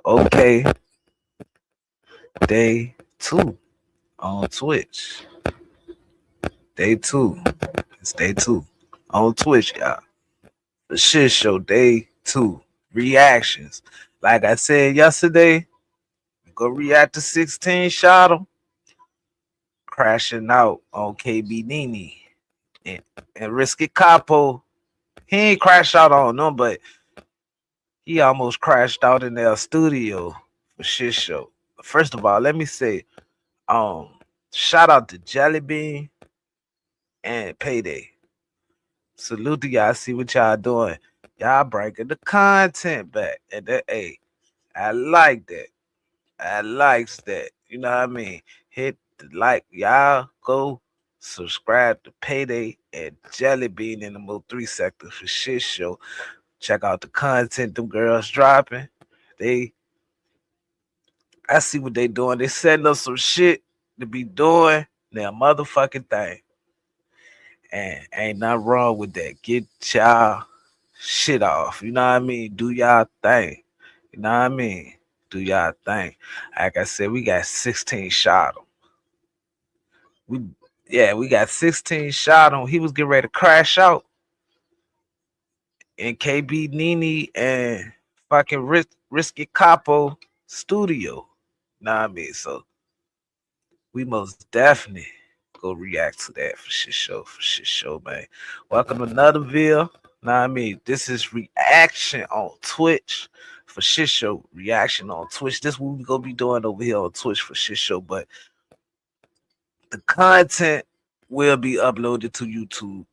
Okay, day two on Twitch. Day two. It's day two on Twitch, y'all. The shit show day two. Reactions. Like I said yesterday, go react to 16 shot him. Crashing out on KB Nini. And, and Risky Capo. He ain't crashed out on them, but he almost crashed out in their studio for shit show. First of all, let me say, um, shout out to Jelly Bean and Payday. Salute to y'all. See what y'all doing. Y'all bringing the content back. And that, hey, I like that. I likes that. You know what I mean? Hit the like. Y'all go subscribe to Payday and Jelly Bean in the Mo 3 sector for shit show. Check out the content them girls dropping. They I see what they doing. They setting up some shit to be doing their motherfucking thing. And ain't nothing wrong with that. Get y'all shit off. You know what I mean? Do y'all thing. You know what I mean? Do y'all thing. Like I said, we got 16 shot him. We we got 16 shot him. He was getting ready to crash out in KB Nini and fucking Risky Capo studio. You know what I mean? So we most definitely go react to that for shit show, man. Welcome to another video. Now I mean, this is reaction on Twitch for shit show. Reaction on Twitch. This what we gonna be doing over here on Twitch for shit show, but the content will be uploaded to YouTube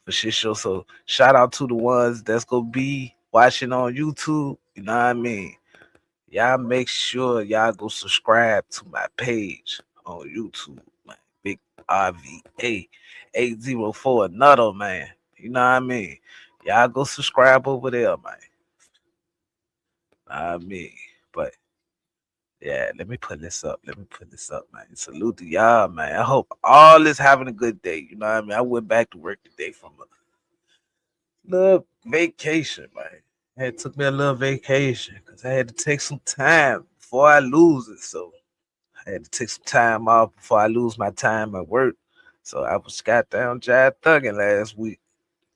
for shit show. So shout out to the ones that's gonna be watching on YouTube. You know what I mean? Y'all make sure y'all go subscribe to my page on YouTube, man. Big RVA 804 another man. You know what I mean? Y'all go subscribe over there, man. I mean, but yeah, let me put this up. Let me put this up, man. Salute to y'all, man. I hope all is having a good day. You know what I mean? I went back to work today from a little vacation, man. It took me a little vacation because I had to take some time before I lose it. So I had to take some time off before I lose my time at work. So I was goddamn jive thugging last week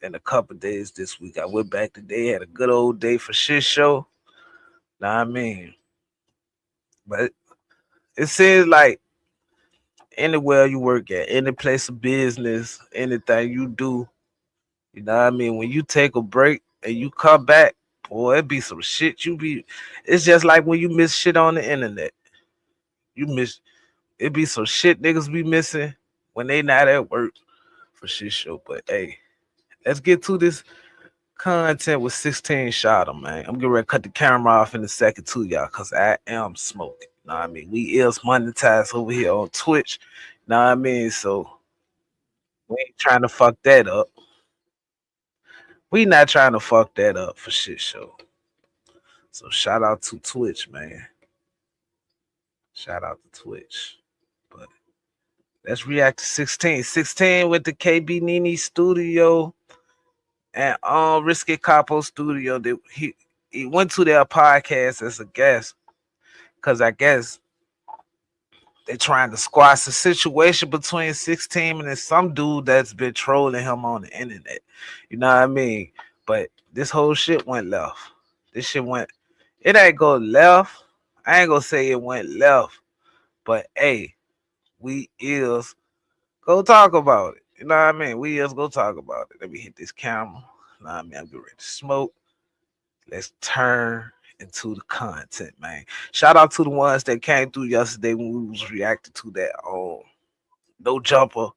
and a couple days this week. I went back today, had a good old day for shit show. Know what I mean? But it seems like anywhere you work at, any place of business, anything you do, you know what I mean? When you take a break and you come back, boy, it be some shit you be. It's just like when you miss shit on the internet. You miss it be some shit niggas be missing when they not at work for shit show. But hey, let's get to this content with 16 shot 'em, man. I'm getting ready to cut the camera off in a second too, y'all, cause I am smoking. Know what I mean? We is monetized over here on Twitch. Know what I mean? So we ain't trying to fuck that up. We not trying to fuck that up for shit show. So shout out to Twitch, man. Shout out to Twitch. But let's react to 16. 16 with the KB Nini studio and Risky Capo studio. He went to their podcast as a guest because I guess they're trying to squash the situation between 16 and some dude that's been trolling him on the internet. You know what I mean? But this whole shit went left. This shit went, it ain't go left. I ain't gonna say it went left, but hey, we is go talk about it. You know what I mean? We is go talk about it. Let me hit this camera. You know what I mean? I'm getting ready to smoke. Let's turn into the content, man. Shout out to the ones that came through yesterday when we was reacting to that no jumper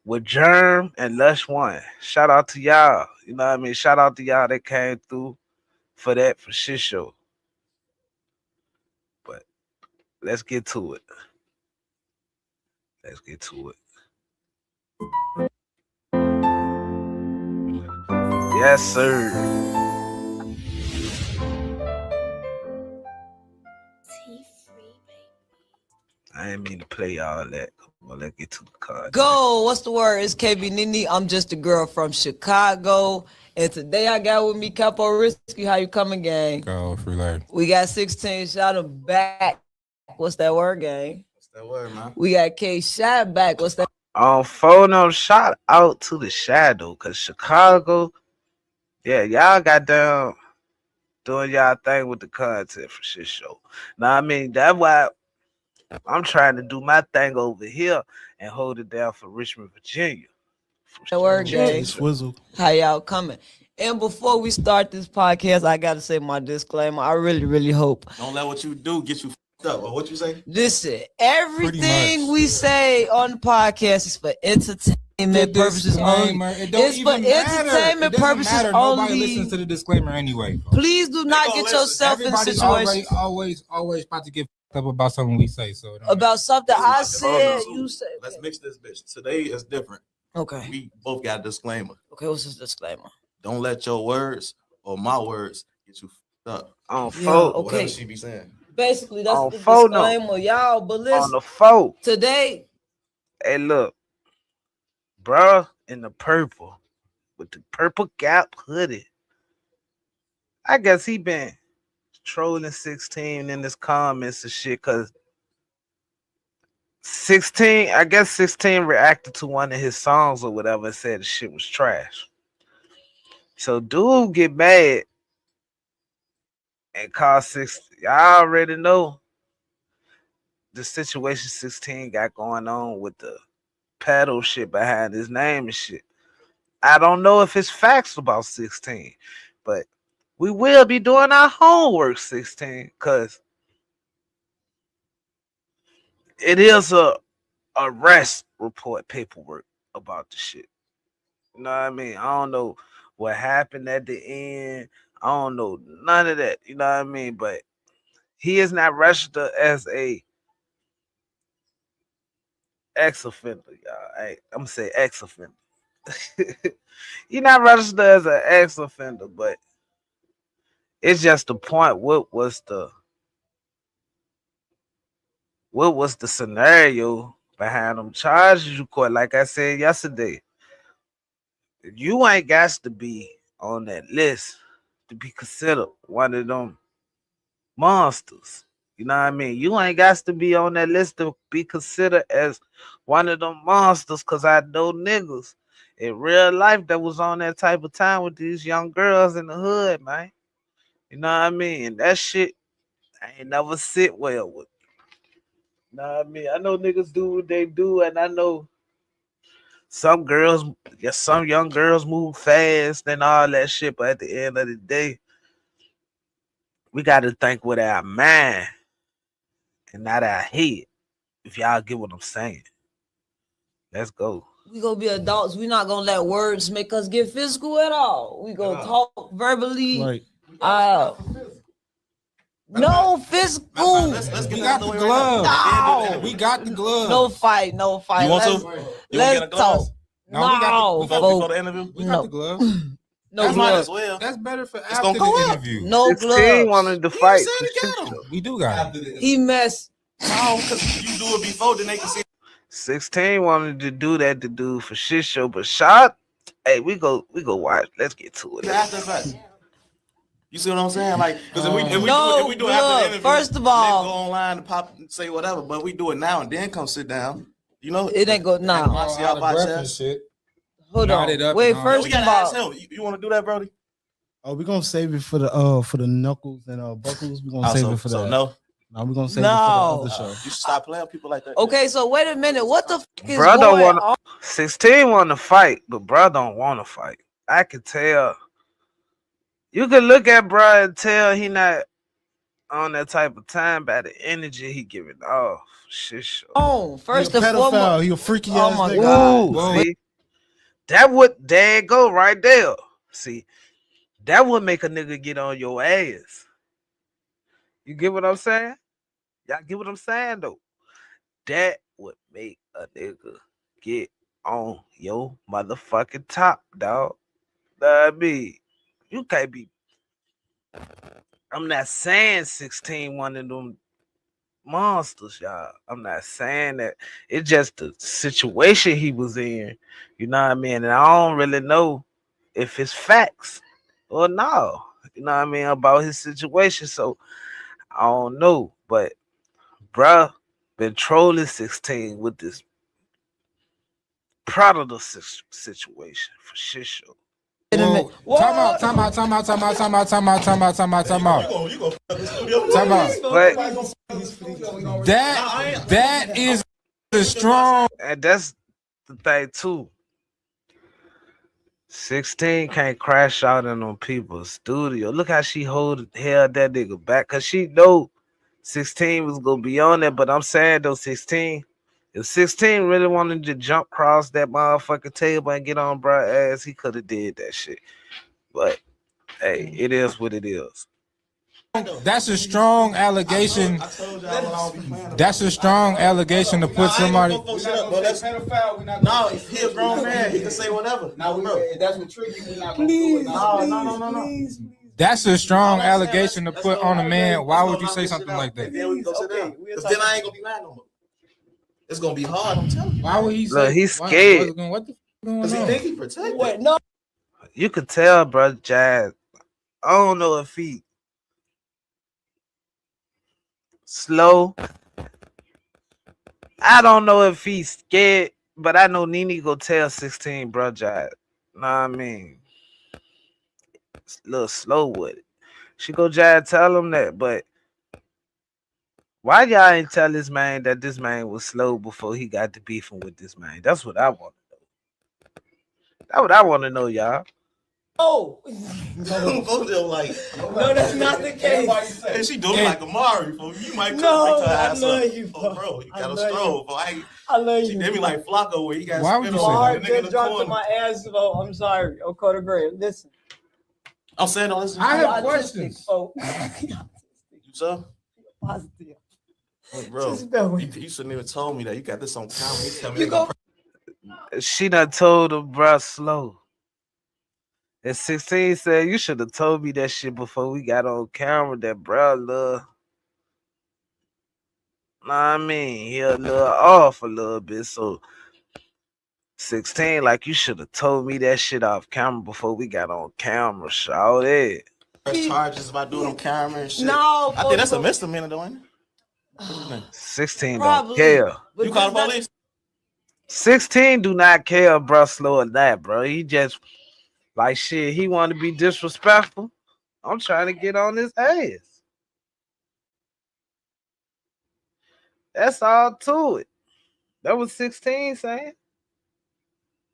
with Germ and Lush One. Shout out to y'all. You know what I mean? Shout out to y'all that came through for that for shit show. But let's get to it. Let's get to it. Yes, sir. I ain't mean to play all that. Come on, let's get to the content. Go. What's the word? It's KB Nini. I'm just a girl from Chicago. And today I got with me Capo Risky. How you coming, gang? Go, free life. We got 16 shot him back. What's that word, gang? What's that word, man? We got K shot back. What's that? Phone on shout out to the shadow, cause Chicago, yeah, y'all got down doing y'all thing with the content for shit show. Now I mean that's why I'm trying to do my thing over here and hold it down for Richmond, Virginia. That word, gang. Swizzle. How y'all coming? And before we start this podcast, I gotta say my disclaimer. I really hope. Don't let what you do get you f***ed up. Or what you say? Listen, everything we say on the podcast is for entertainment purposes only. It's for entertainment purposes only. Nobody listens to the disclaimer anyway. Please do not get yourself in situations always about to get f***ed up about something we say. So about something I said. You said. Let's mix this bitch. Today is different. Okay. We both got a disclaimer. Okay, what's this disclaimer? Don't let your words or my words get you f***ed up. On Yeah, phone, okay. Whatever she be saying. Basically, that's On the phone, disclaimer, y'all. But on listen, the phone. today, Hey, look, bruh, in the purple with the purple Gap hoodie. I guess he been trolling 16 in his comments and shit, cause 16, I guess 16 reacted to one of his songs or whatever and said the shit was trash. So dude get mad and call 16. Y'all already know the situation 16 got going on with the pedal shit behind his name and shit. I don't know if it's facts about 16, but we will be doing our homework 16 because it is a arrest report paperwork about the shit. You know what I mean? I don't know what happened at the end. I don't know none of that. You know what I mean? But he is not registered as a ex offender, y'all. I'm gonna say ex offender. He not registered as an ex offender, but it's just the point. What was the scenario behind them charges you caught? Like I said yesterday, you ain't got to be on that list to be considered one of them monsters. You know what I mean? You ain't got to be on that list to be considered as one of them monsters, cause I know niggas in real life that was on that type of time with these young girls in the hood, man. You know what I mean? And that shit I ain't never sit well with. You know what I mean? I know niggas do what they do, and I know some girls, yeah, some young girls move fast and all that shit, but at the end of the day, we got to think with our mind and not our head. If y'all get what I'm saying, let's go. we gonna be adults. We not gonna let words make us get physical at all. We gonna talk verbally. Right. No physical. Let's We get got the the glove. glove. No. We got the glove. No fight. No fight. You want let's to? You let's want to get a talk. glass? No, we got the- Before folks. the interview? We got No. the glove. No That's might glove. as well. That's better for It's after gonna go the up. interview. No 16 gloves. wanted to You fight. said For to shit get him. show. We do got it. He messed. No, because you do it before, then they can see. 16 wanted to do that to do for shit show, but shot. Hey, we go watch. Let's get to it. After the fact. You see what I'm saying? Like, because if we do it after the look, interview, first of and then all- go online and pop and say whatever. But we do it now and then come sit down. You know, It ain't go now. Animosity Out out of by breath and chest. shit. Hold Knotted on. up Wait, and all. Yo, first we of gotta ask all, him. You want to do that, Brody? Oh, we're gonna save it for the knuckles and buckles. We're gonna save it for so that. no, No, we're gonna save it No. for the other show. you should stop playing with people like that. okay, so wait a minute. What the fuck is Bruh don't going want on? 16 want to fight, but bruh don't want to fight. I can tell. You can look at bruh and tell he not on that type of time by the energy he giving off. Shit show. First He a and pedophile. foremost, He a freaky Oh ass my nigga. God. Ooh, Whoa. see, that would there it go right there. See, that would make a nigga get on your ass. You get what I'm saying? Y'all get what I'm saying though? That would make a nigga get on your motherfucking top, dog. I mean, you can't be. I'm not saying 16 one of them monsters, y'all. I'm not saying that. It's just the situation he was in. You know what I mean? And I don't really know if it's facts or no. You know what I mean about his situation. So I don't know. But bruh been trolling 16 with this predator situation for shit show. Well, time out. You gonna fuck the studio? Time out. But That is a strong. and that's the thing too. 16 can't crash out in on people's studio. Look how she held that nigga back. Cause she know 16 was gonna be on there. But I'm saying though, 16, if 16 really wanted to jump across that motherfucking table and get on bruh ass, he could have did that shit. But hey, it is what it is. That's a strong allegation. I told y'all I don't be playing. That's a strong allegation to put somebody. No, if he a grown man, he can say whatever. Now, bro. that's what tricky. We're not Please, No. That's a strong allegation to put on a man. Why would you say something like that? Then we can go sit down. Because then I ain't gonna be mad no more. It's gonna be hard. I'm telling you. Why would he Look, say? he's scared. What the going Because he on? think he protected. Wait, no. You could tell, bro, Jazz. I don't know if he slow. I don't know if he's scared, but I know Nene go tell 16, bro, Jazz. Know what I mean? It's a little slow with it. She go Jazz tell him that, but why y'all ain't tell this man that this man was slow before he got to beefing with this man? That's what I want to know. That's what I want to know, y'all. Oh, Both of them like, no, that's not the case. hey, she doing like Amari. You might No, come to her I ass love up. you, Oh, bro, you I got a love stroll. I love She you. did me like Flacco where he got Why would spin you on say My the heart nigga in just the dropped to corner. my ass. Oh, I'm sorry. Oh, Coda Gray, listen. I'm saying, no, listen. I have Autistic, questions. Oh, You so? positive. Oh, bro, Just bear with you shouldn't even told me that. You got this on camera. You tell me You they go. She done told him, bro, slow. And 16 said, you should have told me that shit before we got on camera that bro, look. Know what I mean? He a little off a little bit. So 16, like you should have told me that shit off camera before we got on camera. Shout it. press charges about doing on camera and shit. No, I think that's a misdemeanor, though, ain't it? What's his name? 16 Probably. don't care. But You call the that's not- police? 16 do not care, bro, slow or that, bro. He just like shit. He want to be disrespectful. I'm trying to get on his ass. That's all to it. That was 16 saying.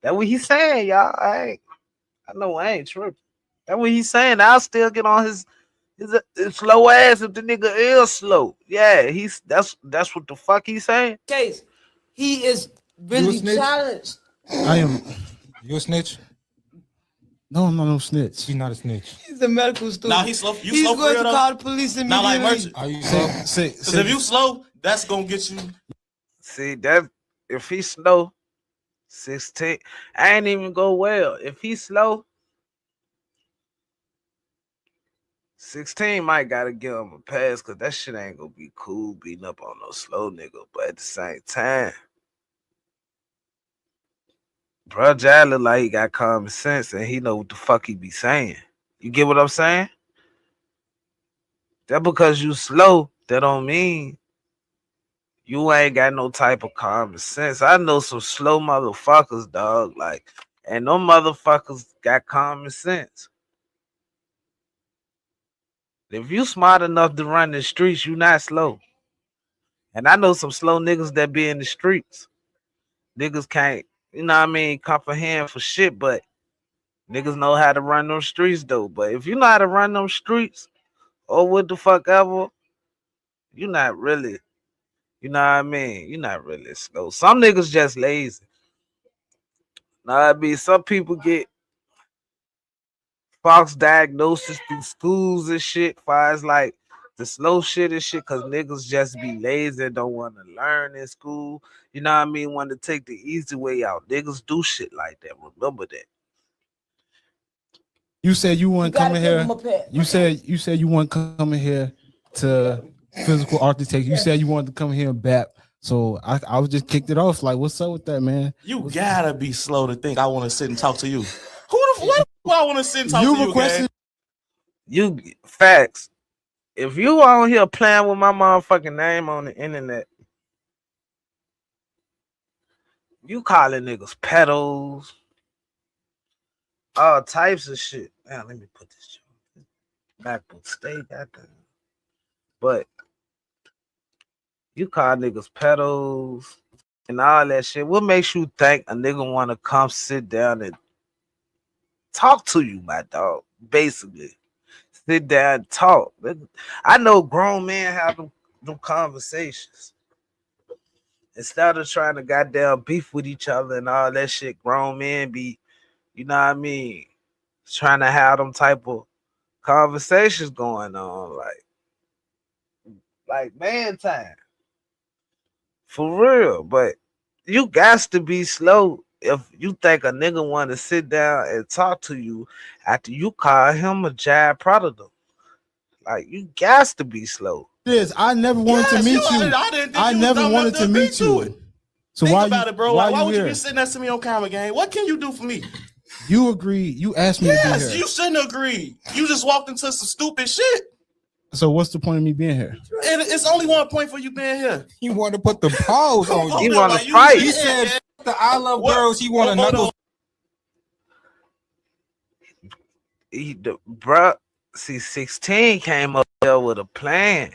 That what he's saying, y'all. I know I ain't tripping. That what he's saying. I'll still get on his slow ass if the nigga is slow. Yeah, that's what the fuck he's saying. case. He is You really a snitch? challenged. I am. You a snitch? No, I'm not no snitch. She's not a snitch. He's a medical student. Nah, he's slow. You He's slow for going real, to though? call the police Not like immediately. merchant. Are you slow? Because if you slow, that's gonna get you. See that if he's slow, 16, I ain't even go well. If he's slow, 16 might gotta give him a pass because that shit ain't gonna be cool beating up on no slow nigga. But at the same time, bro, Jai look like he got common sense and he know what the fuck he be saying. You get what I'm saying? That because you slow, that don't mean you ain't got no type of common sense. I know some slow motherfuckers, dog. Like, and no motherfuckers got common sense. If you smart enough to run the streets, you not slow. And I know some slow niggas that be in the streets. Niggas can't, you know what I mean, comprehend for shit, but niggas know how to run them streets though. But if you know how to run them streets or what the fuck ever, you not really, you know what I mean? You not really slow. Some niggas just lazy. Now I mean, some people get false diagnosis through schools and shit. Far as like the slow shit and shit, cause niggas just be lazy and don't want to learn in school. You know what I mean? Want to take the easy way out. Niggas do shit like that. Remember that. You said you You weren't gotta coming give here. him a pass. You said you weren't coming here to physical architect. You said you wanted to come here and bap. So I was just kicked it off. Like, what's up with that, man? You gotta be slow to think I want to sit and talk to you. What I want to sit and talk to you, gang? You facts. If you on here playing with my motherfucking name on the internet, you calling niggas pedos, all types of shit. Now let me put this shit on. MacBook stay goddamn. But you call niggas pedos and all that shit. What makes you think a nigga want to come sit down and talk to you, my dog? Basically, sit down and talk. I know grown men have them conversations. Instead of trying to goddamn beef with each other and all that shit, grown men be, you know what I mean, trying to have them type of conversations going on, like man time. For real. But you got to be slow if you think a nigga want to sit down and talk to you after you call him a jive predator. Like, you got to be slow. I never wanted to meet you. I never wanted to meet you. So think why about you, it, bro. Why, why would here? you be sitting next to me on camera, gang? What can you do for me? You agreed. You asked me to be here. You shouldn't agree. You just walked into some stupid shit. So what's the point of me being here? And it's only one point for you being here. He want to put the pause on you. He want to fight. He said the I love girls. He want to knuckle. Bruh, see, 16 came up there with a plan.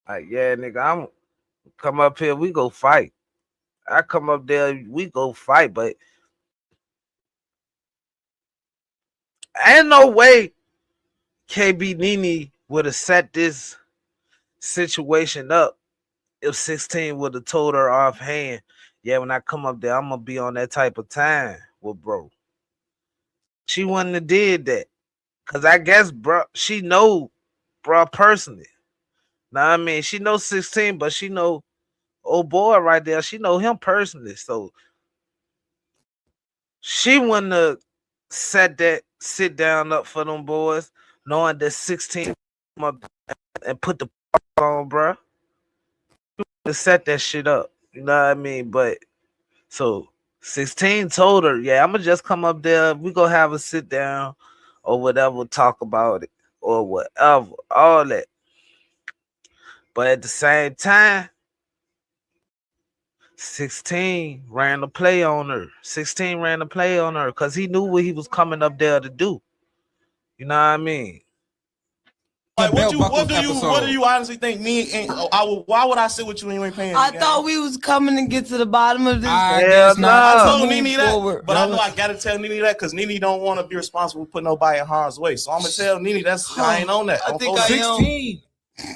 Like, yeah, nigga, I'm come up here, we go fight. I come up there, we go fight, but ain't no way KB Nene would have set this situation up if 16 would have told her offhand, yeah, when I come up there, I'm gonna be on that type of time with bro. She wouldn't have did that. Cause I guess bro, she know bro personally. Now I mean, she knows 16, but she know old boy right there. She know him personally, so she wouldn't have set that sit down up for them boys, knowing that 16 come up and put the on, bro. To set that shit up, you know what I mean? But so 16 told her, yeah, I'm gonna just come up there. We gonna have a sit down or whatever, talk about it or whatever, all that. But at the same time, 16 ran the play on her. 16 ran the play on her because he knew what he was coming up there to do. You know what I mean? Like, what do you honestly think me and why would I sit with you and you ain't paying? I thought we was coming to get to the bottom of this. Hell no. I told Nene that, but I know I gotta tell Nene that because Nene don't want to be responsible for putting nobody in harm's way. So I'm gonna tell Nene I ain't on that. I think I 16.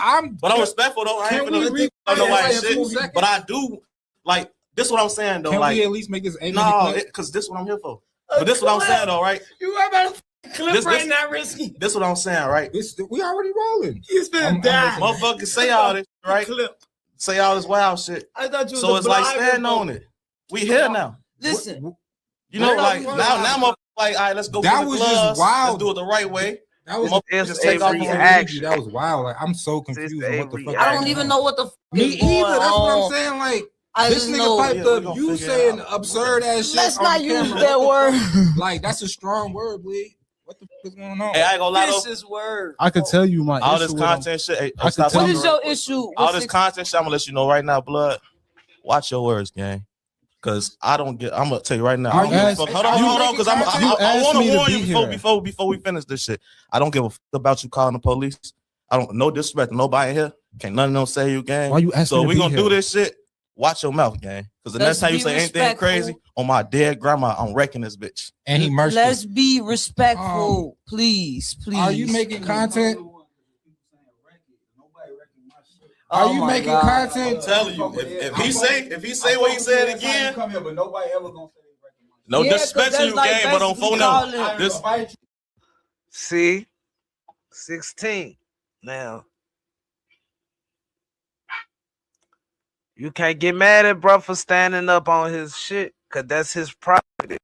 I'm respectful though. I ain't gonna nobody shit. But I do like this. What I'm saying though. Can like, we at least make this? No, because this is what I'm here for. But this is what I'm saying though, right? You about clip right now, risky. This is what I'm saying, right? We already rolling. He's been die. Motherfuckers say all this, right? Say all this wild shit. I thought you was so it's like stand on it. We here now. Listen, you know, like now, like, all right, let's go. That was just wild. Let's do it the right way. That was just take off reaction. That was wild. Like, I'm so confused. What the fuck? I don't even know what the fuck me either. That's what I'm saying. Like. This nigga piped up. You saying absurd ass shit. Let's not use that word. Like, that's a strong word, bleed. What the fuck is going on? Hey, I ain't gonna lie. This is word. I could tell you my all issue this content shit. Hey, what is your issue? All this content shit. I'm gonna let you know right now, blood. Watch your words, gang. Cause I don't get. I'm gonna tell you right now. Hold on, because I want to warn you before we finish this shit. I don't give a fuck about you calling the police. I don't no disrespect to nobody here. Can't none of them say you, gang. Why you asking? So we gonna do this shit. Watch your mouth, gang. Because the next time you say anything crazy on my dead grandma, I'm wrecking this bitch. And he merciful. Let's be respectful, please. Are you making content? Are you making content? I'm telling you, if he say what he said again, come here, but nobody ever gonna say no disrespect to you, gang, but on phone now. See, 16 now. You can't get mad at bro for standing up on his shit, cause that's his property.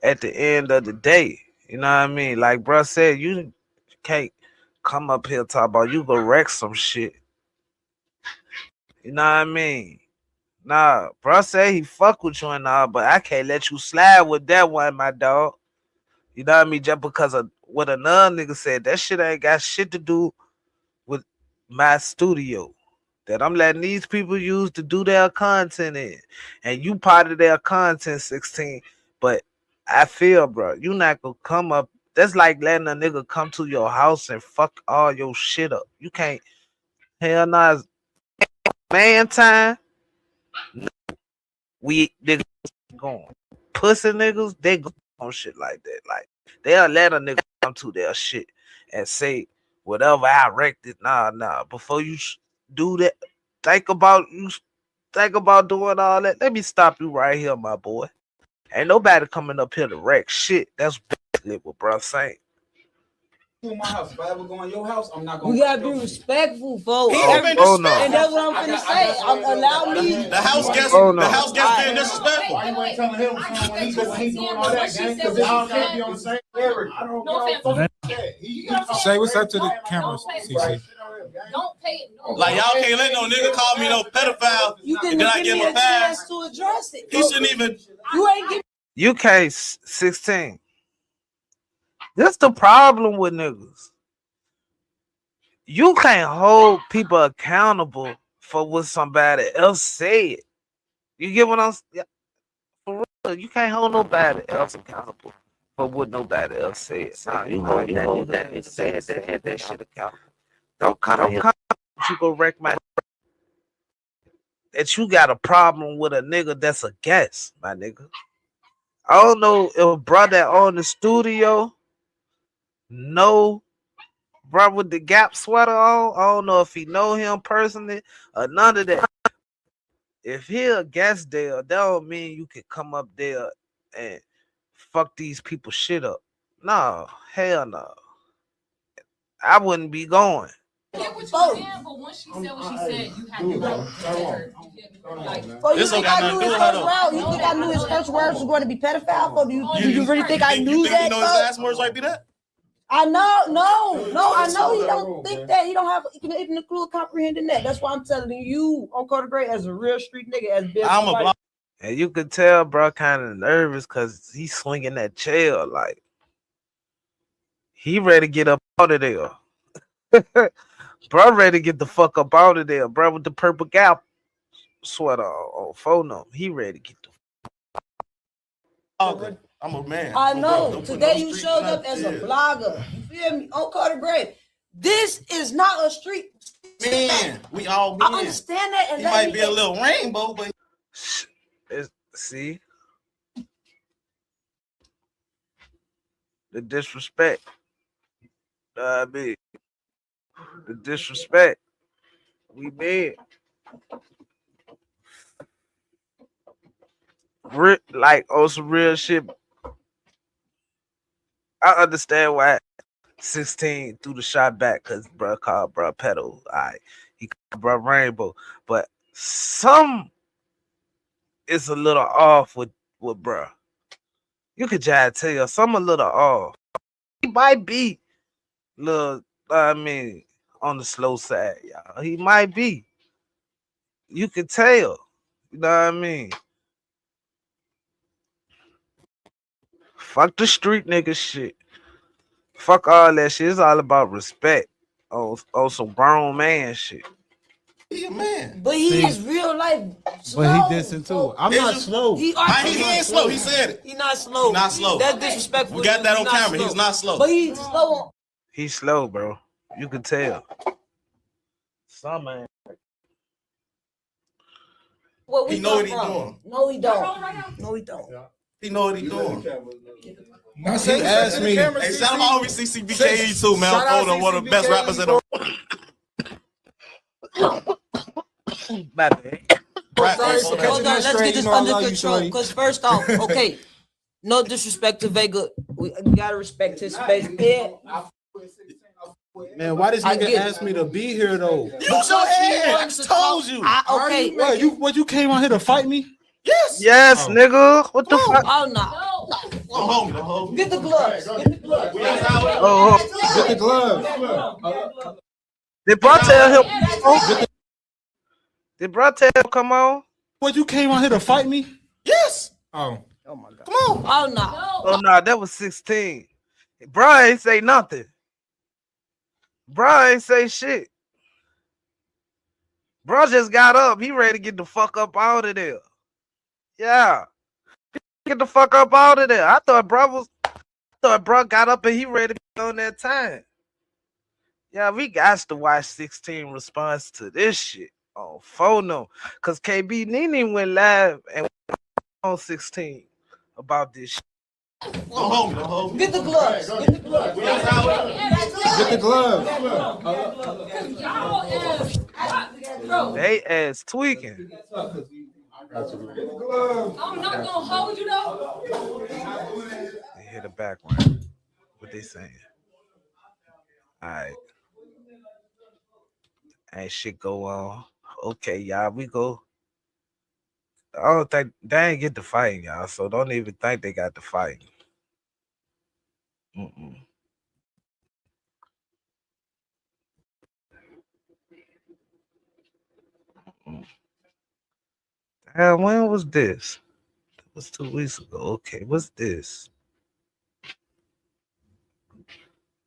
At the end of the day, you know what I mean? Like bro said, you can't come up here talk about you go wreck some shit. You know what I mean? Nah, bro say he fuck with you and all, but I can't let you slide with that one, my dog. You know what I mean? Just because of what another nigga said, that shit ain't got shit to do with my studio that I'm letting these people use to do their content in. And you part of their content, 16. But I feel, bro, you not gonna come up. That's like letting a nigga come to your house and fuck all your shit up. You can't. Hell nah, it's man time. We niggas going. Pussy niggas, they go on shit like that. Like they'll let a nigga come to their shit and say whatever I wrecked it. Nah. Before you do that, think about doing all that. Let me stop you right here, my boy. Ain't nobody coming up here to wreck shit. That's basically what bro saying. To my house. If I ever go in your house, I'm not gonna. We gotta be respectful, folks. No. And that's what I'm finna say. Allow me. The house guest, no. the house guest being disrespectful. Why you ain't telling him when he's doing all that, gang? Because y'all can't be on the same area. I don't know. Say what's up to the cameras, CC. Don't pay it. No. Like y'all can't let no nigga call me no pedophile. You and didn't then I give give me him a a pass. chance to address it. He shouldn't even. You ain't give. You can't 16. That's the problem with niggas. You can't hold people accountable for what somebody else said. You get what I'm saying? For real, you can't hold nobody else accountable for what nobody else said. Nah, you hold that said that shit accountable. Don't come you go wreck my that you got a problem with a nigga that's a guest, my nigga. I don't know if brother on the studio, no bro with the Gap sweater on. I don't know if he know him personally or none of that. If he a guest there, that don't mean you can come up there and fuck these people shit up. No, hell no. I wouldn't be going. Get what you saying, but once she said what she said, you had to like. So you think I knew his first word? You think I knew his first words was going to be pedophile? Or do you really think I knew that? You know his last words might be that? I know, no, I know he don't think that. He don't have even a clue of comprehending that. That's why I'm telling you, on Carter Gray, as a real street nigga, as big. I'm a block. And you could tell, bro, kind of nervous because he's swinging that chair like he ready to get up out of there. Bro, ready to get the fuck up out of there, bro, with the purple Gap sweater on phone. He ready to get the. Okay. I'm a man. I know. Today you showed up as a blogger. You feel me? On Carter Gray. This is not a street. Man, we all men. I understand that. And he might be a little rainbow, but see the disrespect. I mean, the disrespect. We bad. Like on some real shit. I understand why 16 threw the shot back because bro called bro pedo. He called bro rainbow. But some is a little off with bro. You could just tell some a little off. He might be little, on the slow side, y'all. He might be. You could tell. You know what I mean? Fuck the street nigga shit. Fuck all that shit. It's all about respect. On some grown man shit. He a man. But he is real life slow. But he dissing too. I'm not slow. He ain't slow. He said it. He not slow. He not slow. That's disrespectful. We got that on camera. Slow. He's not slow. But he's slow. He's slow, bro. You can tell. Some man. What he know what he doing. No, he don't. No, he don't. He know what he doing. He asked me. Hey, shout out always CCBKE too, man. I'm one of the best rappers in the My bad. Hold on, let's get this under control. Because first off, okay, no disrespect to Vega. We gotta respect his space. Yeah. Man, why this nigga ask me to be here though? You your head. I told you. Okay. You came on here to fight me? Yes. Yes, nigga. What the fuck? Oh no. Get the gloves. Get the gloves. Get the gloves. Did bro tell him? Did bro tell him come on? What, you came out here to fight me? Yes. Oh my God. Come on. Oh no. Oh no, that was 16. Bro ain't say nothing. Bro ain't say shit. Bro just got up. He ready to get the fuck up out of there. Yeah. Get the fuck up out of there. I thought bro got up and he ready to be on that time. Yeah, we got to watch 16 response to this shit on phone. Cause KB Nene went live and on 16 about this shit. Get the gloves. Get the gloves. Get the gloves. They ass tweaking. I'm not gonna hold you though. They hear the background. What they saying? Alright. Ain't shit go on. Okay, y'all, we go. I don't think they ain't get the fighting, y'all. So don't even think they got the fighting. When was this? It was 2 weeks ago. Okay, what's this?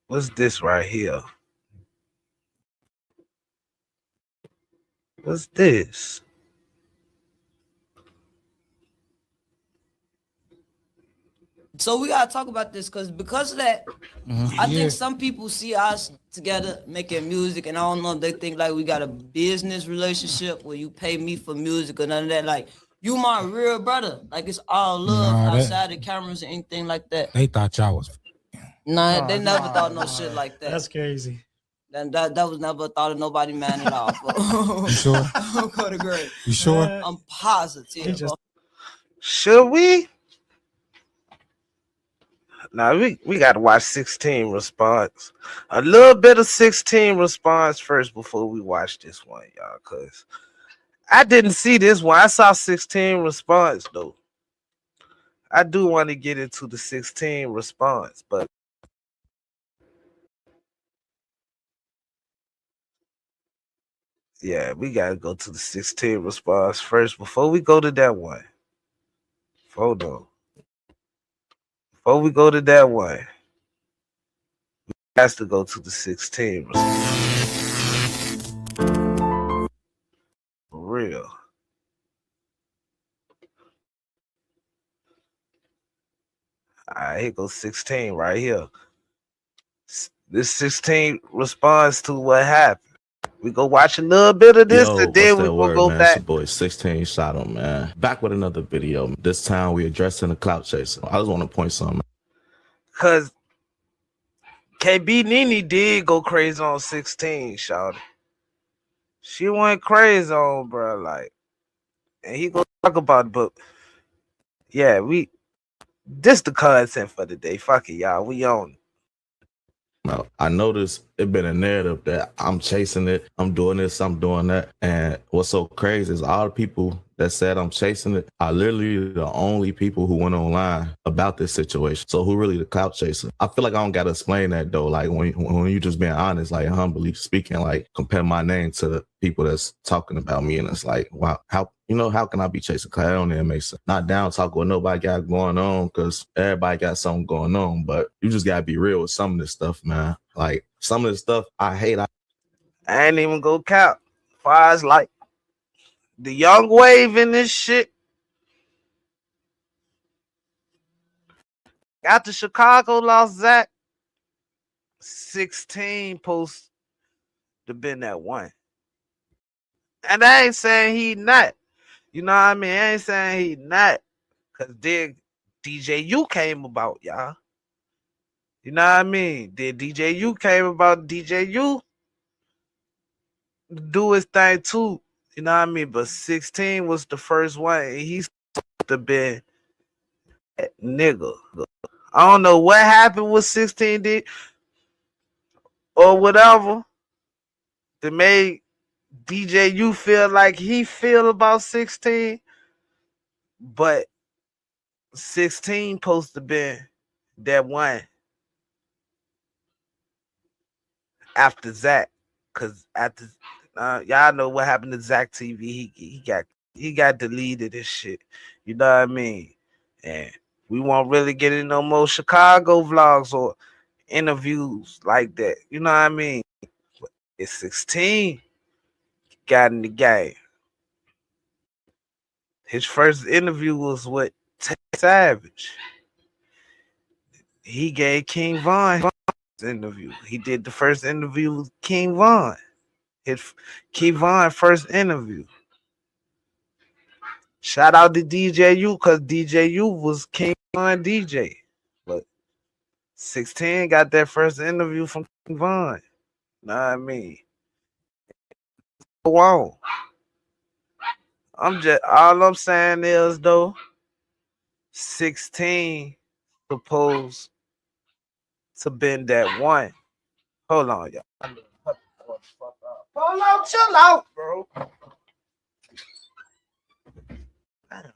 What's this right here? What's this? So we gotta talk about this because of that, I think some people see us together making music, and I don't know if they think like we got a business relationship where you pay me for music or none of that. Like you my real brother. Like it's all love outside the cameras and anything like that. They thought y'all was. Nah, they never thought no shit like that. That's crazy. And that was never thought of nobody man at all. You sure? I'm going to grade. You sure? I'm positive. Should we? Now we gotta watch 16 response. A little bit of 16 response first before we watch this one, y'all. Cause I didn't see this one. I saw 16 response though. I do want to get into the 16 response, but yeah, we gotta go to the 16 response first before we go to that one. Hold on. Before we go to that one, we has to go to the 16 response. For real. Alright, here goes 16 right here. This 16 responds to what happened. We go watch a little bit of this, and then we will go man? back. It's your boy 16shotem, man. Back with another video. This time we addressing the clout chaser. I just want to point something. Cause KB Nene did go crazy on 16, shawty. She went crazy on, bro. Like, and he gonna talk about it, but yeah, this the content for the day. Fuck it, y'all. We on it. I noticed it been a narrative that I'm chasing it, I'm doing this, I'm doing that. And what's so crazy is all the people that said I'm chasing it are literally the only people who went online about this situation. So who really the clout chaser? I feel like I don't gotta explain that though. Like when you just being honest, like humbly speaking, like compare my name to the people that's talking about me, and it's like, wow, how can I be chasing clout? That don't even make sense. Not down talking what nobody got going on, because everybody got something going on, but you just gotta be real with some of this stuff, man. Like some of this stuff I hate. I ain't even go count. Far as like the young wave in this shit. Got the Chicago lost Zach. 16 posts to been that one. And I ain't saying he not. You know what I mean? I ain't saying he not. Cause then DJU came about, y'all. You know what I mean? Then DJU came about. DJU do his thing too. You know what I mean? But 16 was the first one. And he's to be nigga. I don't know what happened with 16 did or whatever that made DJU feel like he feel about 16. But 16 supposed to be that one after Zach, cause after y'all know what happened to Zach TV. He got deleted and shit. You know what I mean? And we won't really get in no more Chicago vlogs or interviews like that. You know what I mean? It's 16 got in the game. His first interview was with Savage. He gave King Von his interview. He did the first interview with King Von. His King Von first interview. Shout out to DJU because DJU was King Von DJ. But 16 got that first interview from King Von. Know what I mean? Go on. All I'm saying is though, 16 supposed to been that one. Hold on, y'all. Hold on, chill out, bro. Damn.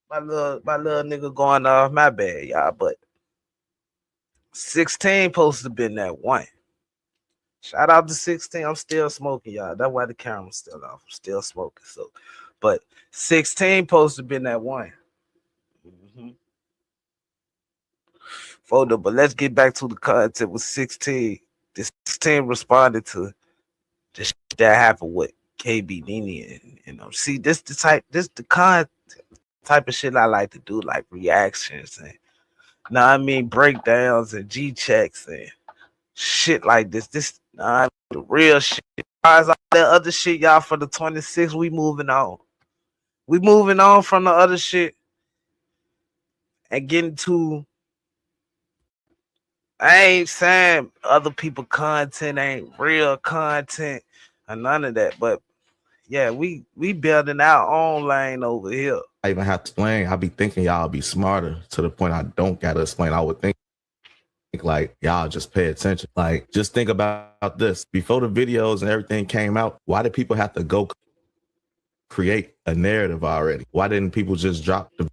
My little nigga going off, my bad, y'all. But 16 supposed to been that one. Shout out to 16. I'm still smoking, y'all. That's why the camera's still off. I'm still smoking. So, but 16 supposed to been that one. Photo, but let's get back to the content with 16. This 16 responded to the shit that happened with KB Nene and see this the type of shit I like to do, like reactions and breakdowns and G checks and shit like this. This the real shit. As all that other shit, y'all, for the 26, we moving on. We moving on from the other shit and getting to. I ain't saying other people content ain't real content or none of that, but yeah, we building our own lane over here. I even have to explain. I be thinking y'all be smarter to the point I don't gotta explain. I would think like y'all just pay attention. Like just think about this. Before the videos and everything came out, why did people have to go create a narrative already? Why didn't people just drop the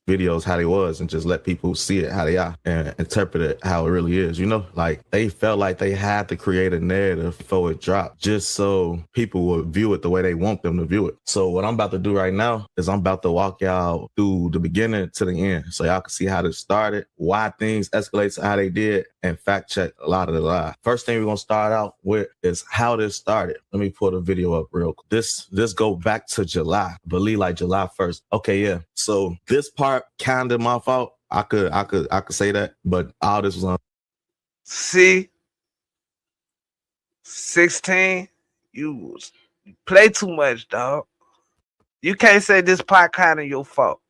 videos how they was and just let people see it how they are and interpret it how it really is? Like they felt like they had to create a narrative before it dropped just so people would view it the way they want them to view it. So what I'm about to do right now is I'm about to walk y'all through the beginning to the end so y'all can see how this started, why things escalate to how they did, and fact check a lot of the lies. First thing we're gonna start out with is how this started. Let me pull the video up real quick. This go back to July, I believe like July 1st. Okay, yeah. So this part kind of my fault. I could say that, but all this was on. See, 16, you play too much, dog. You can't say this part kind of your fault.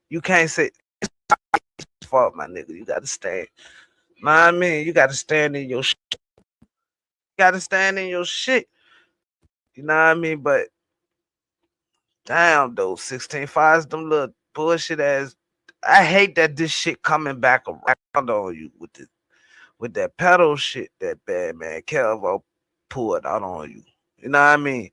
You can't say it's fault, my nigga. You gotta stand. Know what I mean? You gotta stand in your shit. You gotta stand in your shit. You know what I mean? But damn, though, 16 fires, them little bullshit ass. I hate that this shit coming back around on you with that pedal shit that bad man Kelvo pulled out on you. You know what I mean?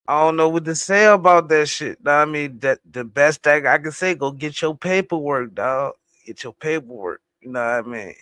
I don't know what to say about that shit. Know what I mean? That the best thing I can say, go get your paperwork, dog. Get your paperwork. You know what I mean?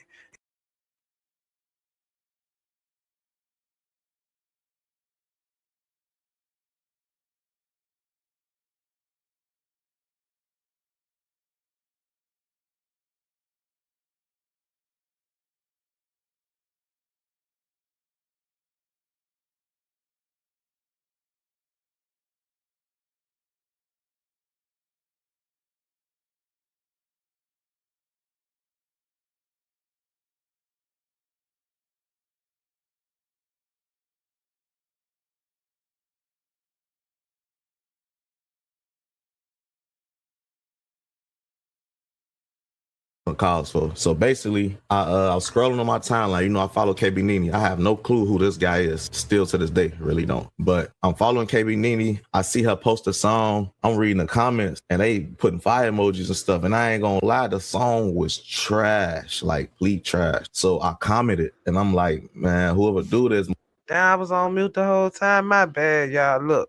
Calls for. So basically, I was scrolling on my timeline. I follow KB Nene. I have no clue who this guy is still to this day. Really don't. But I'm following KB Nene. I see her post a song. I'm reading the comments and they putting fire emojis and stuff. And I ain't gonna lie, the song was trash, like complete trash. So I commented and I'm like, man, whoever do this. Damn, I was on mute the whole time. My bad, y'all. Look.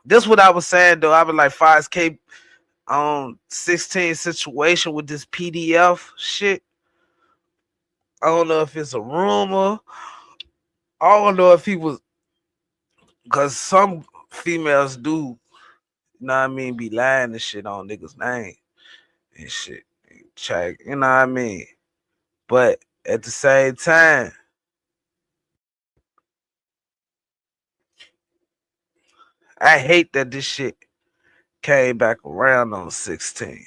this what I was saying though. I was like 5K on 16 situation with this PDF shit. I don't know if it's a rumor. I don't know if he was, because some females do, you know what I mean, be lying and shit on niggas' name and shit. Check, you know what I mean? But at the same time, I hate that this shit came back around on 16.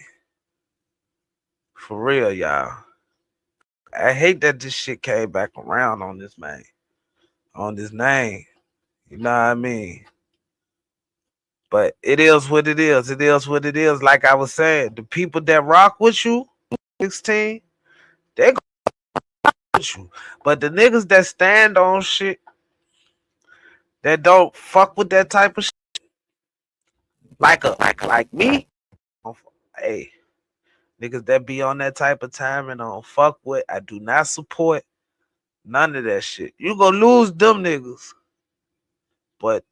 For real, y'all. I hate that this shit came back around on this man, on this name. You know what I mean? But it is what it is. It is what it is. Like I was saying, the people that rock with you, 16, they go with you. But the niggas that stand on shit, that don't fuck with that type of shit, like me, hey, niggas that be on that type of time and don't fuck with, I do not support none of that shit. You gonna lose them niggas. But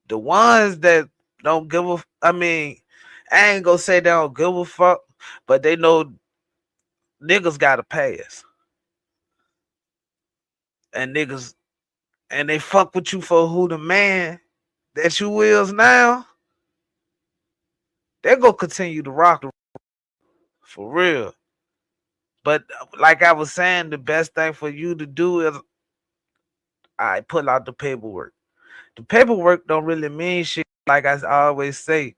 the ones that don't give a, I mean, I ain't gonna say they don't give a fuck, but they know niggas gotta pay us. And niggas, and they fuck with you for who the man that you is now, they gonna continue to rock for real. But like I was saying, the best thing for you to do is I pull out the paperwork. The paperwork don't really mean shit. Like I always say,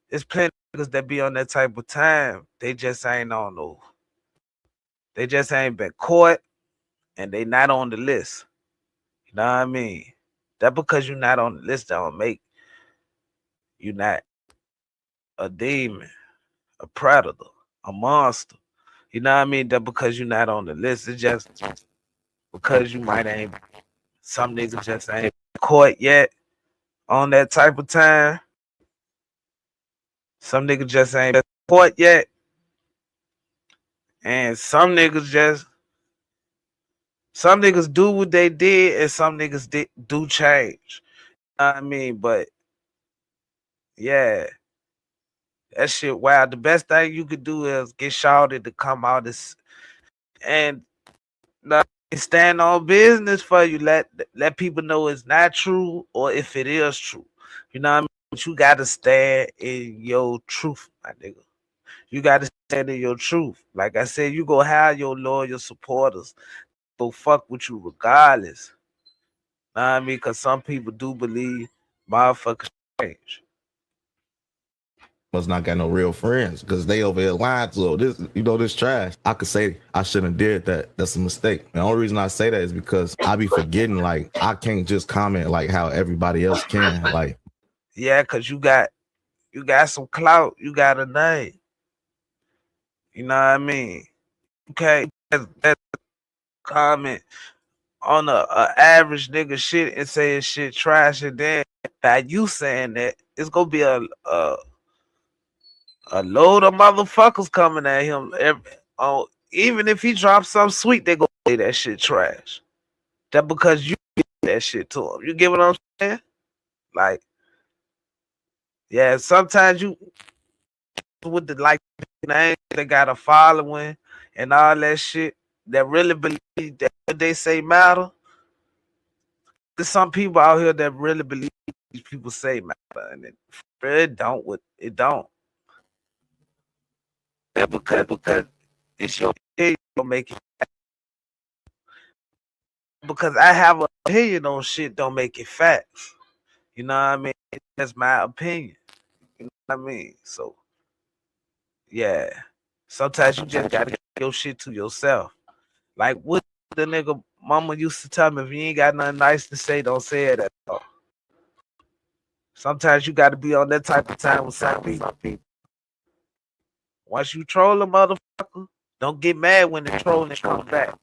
there's plenty of niggas that be on that type of time. They just ain't on no. They just ain't been caught and they not on the list. You know what I mean? That because you're not on the list don't make you not a demon, a predator, a monster. You know what I mean? That because you're not on the list. It's just because you might ain't, some niggas just ain't caught yet on that type of time. Some niggas just ain't caught yet. And some niggas do what they did and some niggas do change. You know what I mean? But yeah, that shit wow. The best thing you could do is get shouted to come out and stand on business for you. Let people know it's not true or if it is true. You know what I mean? But you gotta stand in your truth, my nigga. You gotta stand in your truth. Like I said, you go have your loyal supporters. Go fuck with you regardless. Know what I mean? Cause some people do believe motherfuckers change. Must not got no real friends because they over here lying to this, this trash. I could say I shouldn't have did that. That's a mistake. The only reason I say that is because I be forgetting, like, I can't just comment like how everybody else can. Like, yeah, cause you got some clout, you got a name. You know what I mean? Okay, that comment on a average nigga shit and saying shit trash, and then by you saying that, it's gonna be a load of motherfuckers coming at him. Even if he drops something sweet, they gonna say that shit trash. That because you did that shit to him. You get what I'm saying? Like, yeah, sometimes you with the like names they got a following and all that shit that really believe that what they say matter. There's some people out here that really believe these people say matter, and it don't. It don't. Because it's your opinion don't make it. Because I have an opinion on shit don't make it facts. You know what I mean? That's my opinion. You know what I mean? So yeah. Sometimes you just gotta get your shit to yourself. Like what the nigga mama used to tell me, if you ain't got nothing nice to say, don't say it at all. Sometimes you gotta be on that type of time with some people. Once you troll a motherfucker, don't get mad when the trolling comes back.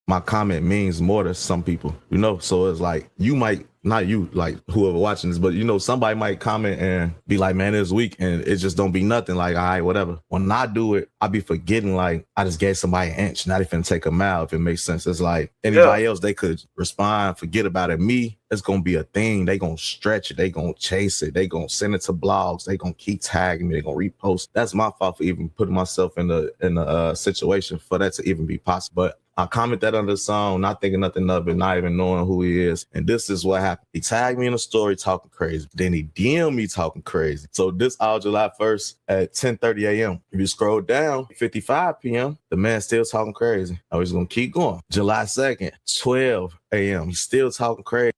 my comment means more to some people, you know? So it's like, you might, not you, like whoever watching this, but you know, somebody might comment and be like, man, it's weak, and it just don't be nothing. Like, all right, whatever. When I do it, I be forgetting, like, I just gave somebody an inch, not even take a mile, if it makes sense. It's like anybody else, they could respond, forget about it. Me, it's gonna be a thing. They gonna stretch it, they gonna chase it, they gonna send it to blogs, they gonna keep tagging me, they gonna repost. That's my fault for even putting myself in the situation for that to even be possible. But I comment that under the song, not thinking nothing of it, not even knowing who he is. And this is what happened. He tagged me in a story talking crazy. Then he DM'd me talking crazy. So this all July 1st at 10:30 a.m. If you scroll down, 55 p.m., the man still talking crazy. I was going to keep going. July 2nd, 12 a.m., he's still talking crazy.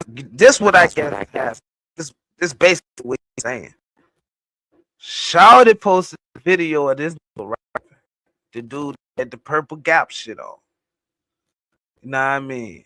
This what I get. This basically what he's saying. Shawty posted a video of this rapper, the dude had the purple Gap shit on. You know what I mean?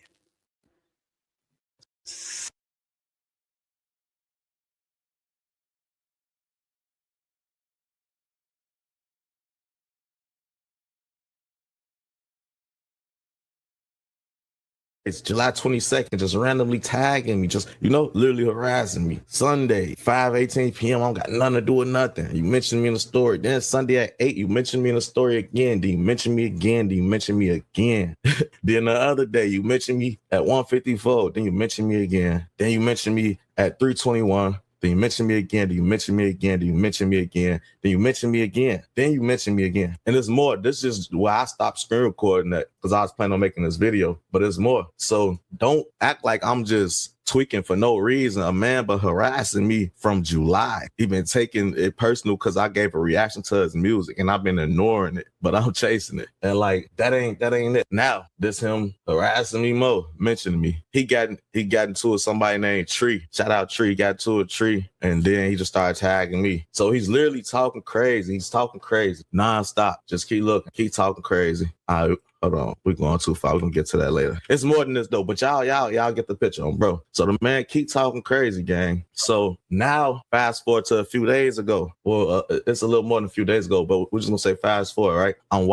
It's July 22nd, just randomly tagging me, just, you know, literally harassing me. Sunday, 5:18 p.m., I don't got nothing to do with nothing. You mentioned me in the story. Then Sunday at 8, you mentioned me in the story again. Then you mentioned me again. Then you mentioned me again. Then the other day, you mentioned me at 1:54. Then you mentioned me again. Then you mentioned me at 3:21. Then you mention me again. Then you mention me again. Then you mention me again. Then you mention me again. Then you mention me again. And there's more. This is why I stopped screen recording that, because I was planning on making this video. But there's more. So don't act like I'm just tweaking for no reason. A man been harassing me from July. He been taking it personal because I gave a reaction to his music, and I've been ignoring it, but I'm chasing it. And like that ain't it. Now this him harassing me more, mentioning me. He got into it, somebody named Tree. Shout out Tree. Got to a Tree, and then he just started tagging me. So he's literally talking crazy. He's talking crazy nonstop. Just keep looking, keep talking crazy. All right. Hold on, we're going too far. We're gonna get to that later. It's more than this though, but y'all get the picture on, bro. So the man keep talking crazy, gang. So now fast forward to a few days ago. Well, it's a little more than a few days ago, but we're just gonna say fast forward, right? I'm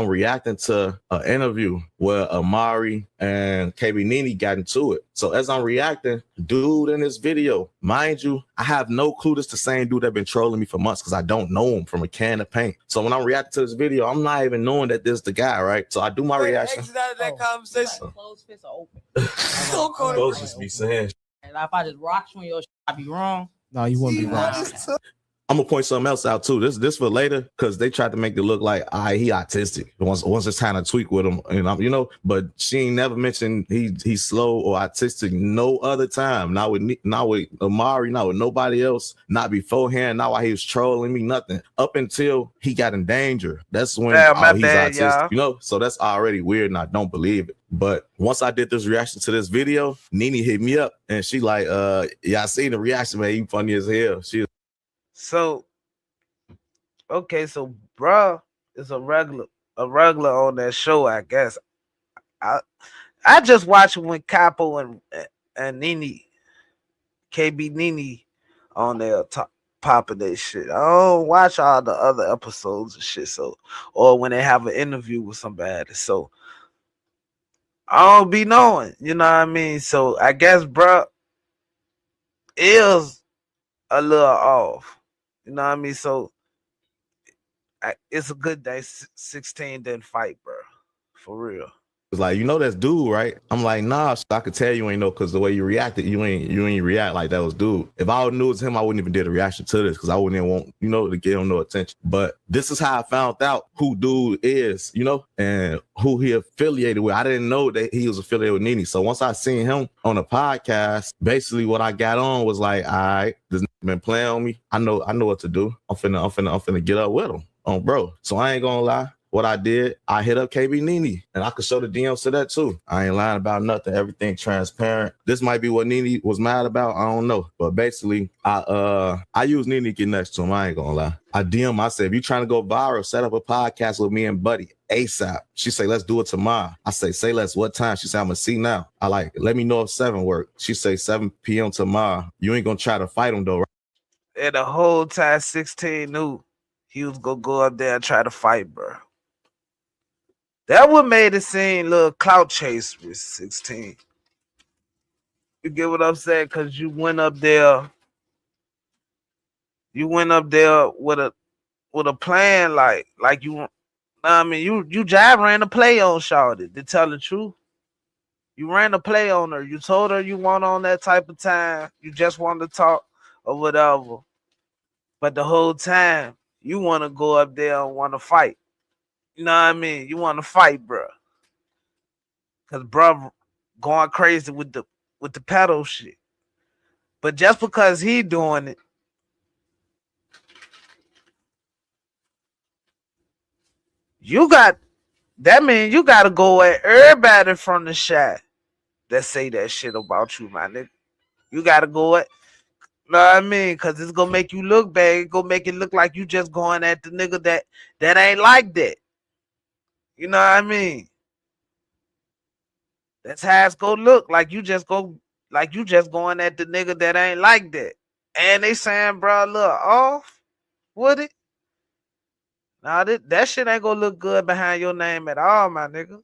reacting to an interview where Amari and KB Nene got into it. So as I'm reacting, dude in this video, mind you, I have no clue this the same dude that been trolling me for months because I don't know him from a can of paint. So when I'm reacting to this video, I'm not even knowing that this the guy, right? So I do my reaction. Out of that conversation. Closed fist or open? Close just be saying. And if I just rock you on your shit, I be wrong. No, you wouldn't be wrong. I'm gonna point something else out too. This for later, because they tried to make it look like he autistic. Once it's kind of tweak with him, and you know, but she ain't never mentioned he's slow or autistic no other time. Not with Amari, not with nobody else, not beforehand, not while he was trolling me, nothing. Up until he got in danger. That's when he's autistic, y'all. You know, so that's already weird, and I don't believe it. But once I did this reaction to this video, Nene hit me up and she like, yeah, I seen the reaction, man. You funny as hell. So, okay, so bruh is a regular on that show, I guess. I just watched when Capo and Nene, KB Nene, on there popping that shit. I don't watch all the other episodes and shit. So, or when they have an interview with somebody. So I don't be knowing, you know what I mean? So I guess bruh is a little off. You know what I mean? So it's a good day. 16 didn't fight, bro. For real. It's like, you know that's dude, right? I'm like, nah, I could tell you ain't know, because the way you reacted, you ain't react like that was dude. If I knew it was him, I wouldn't even did a reaction to this, because I wouldn't even want, you know, to give him no attention. But this is how I found out who dude is, you know, and who he affiliated with. I didn't know that he was affiliated with Nene. So once I seen him on a podcast, basically what I got on was like, all right, this been playing on me. I know what to do. I'm finna get up with him. Bro. So I ain't gonna lie. What I did, I hit up KB Nene, and I could show the DMs to that too. I ain't lying about nothing. Everything transparent. This might be what Nene was mad about. I don't know. But basically, I use Nene to get next to him. I ain't gonna lie. I DM, I said, if you trying to go viral, set up a podcast with me and Buddy ASAP. She say, let's do it tomorrow. I say less. What time? She said, I'm gonna see now. I like, let me know if 7 work. She say 7 p.m. tomorrow. You ain't gonna try to fight him though, right? And the whole time 16 knew he was gonna go up there and try to fight, bro. That what made it seem little clout chase with 16. You get what I'm saying? Cause you went up there with a plan like you I mean you jive ran a play on Shawty, to tell the truth. You ran a play on her. You told her you want on that type of time. You just wanted to talk or whatever. But the whole time you want to go up there and want to fight. You know what I mean? You want to fight, bro. Cause bro going crazy with the pedal shit. But just because he doing it, you got that mean you gotta go at everybody from the shot that say that shit about you, my nigga. You gotta go at know what I mean? Cause it's gonna make you look bad. It's gonna make it look like you just going at the nigga that ain't like that. You know what I mean? That's how it's gonna look. Like you just going at the nigga that ain't like that. And they saying, bro, look off with it. Nah, that shit ain't gonna look good behind your name at all, my nigga.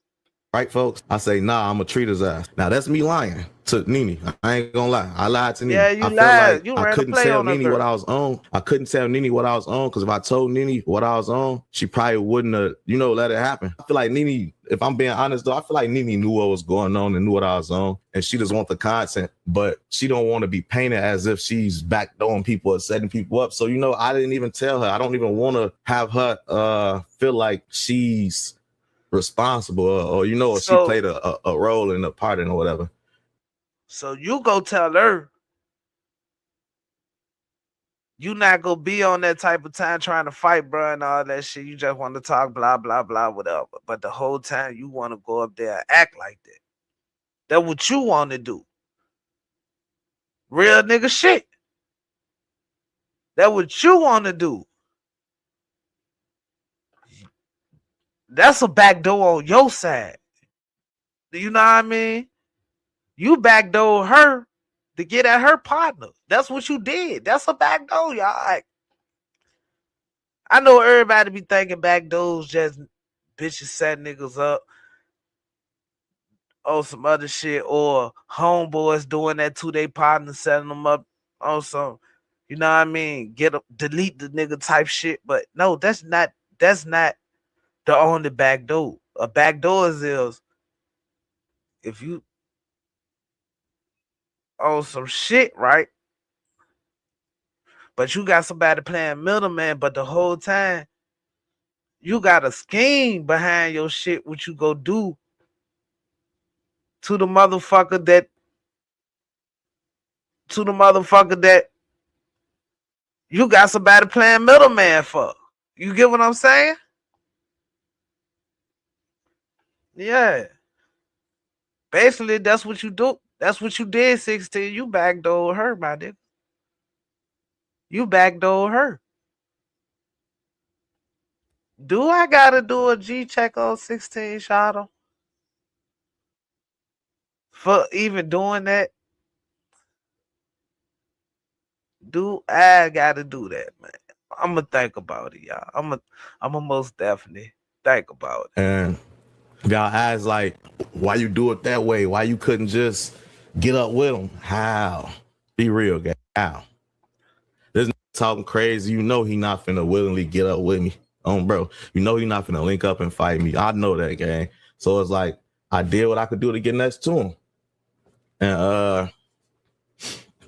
Right, folks? I say, nah, I'm gonna treat his ass. Now that's me lying to Nene. I ain't gonna lie. I lied to Nene. Yeah, you I felt lied. like You I ran a couldn't play tell on her Nene what girl. I was on. I couldn't tell Nene what I was on because if I told Nene what I was on, she probably wouldn't have, let it happen. I feel like Nene, if I'm being honest though, I feel like Nene knew what was going on and knew what I was on, and she just want the content, but she don't want to be painted as if she's backdooring people or setting people up. So I didn't even tell her. I don't even want to have her feel like she's responsible or or she played a role in the part or whatever. So you go tell her you not gonna be on that type of time trying to fight, bro, and all that shit. You just want to talk, blah, blah, blah, whatever. But the whole time you want to go up there and act like that. That's what you want to do. Real nigga shit. That's what you want to do. That's a backdoor on your side. Do you know what I mean? You backdoor her to get at her partner. That's what you did. That's a backdoor, y'all. I know everybody be thinking backdoors just bitches set niggas up on some other shit, or homeboys doing that to their partner, setting them up on some, you know what I mean, delete the nigga type shit. But no, that's not the only backdoor. A backdoor is if you on some shit, right? But you got somebody playing middleman, but the whole time you got a scheme behind your shit, what you go do to the motherfucker that you got somebody playing middleman for. You get what I'm saying? Yeah. Basically, that's what you do. That's what you did, 16. You backdoor her, my nigga. You backdoor her. Do I gotta do a G check on 16 shot for even doing that? Do I gotta do that, man? I'ma think about it, y'all. I'ma most definitely think about it. And y'all ask like, why you do it that way? Why you couldn't just get up with him? How? Be real, guy. How? This talking crazy. He not finna willingly get up with me. Bro. He not finna link up and fight me. I know that, gang. So it's like I did what I could do to get next to him. And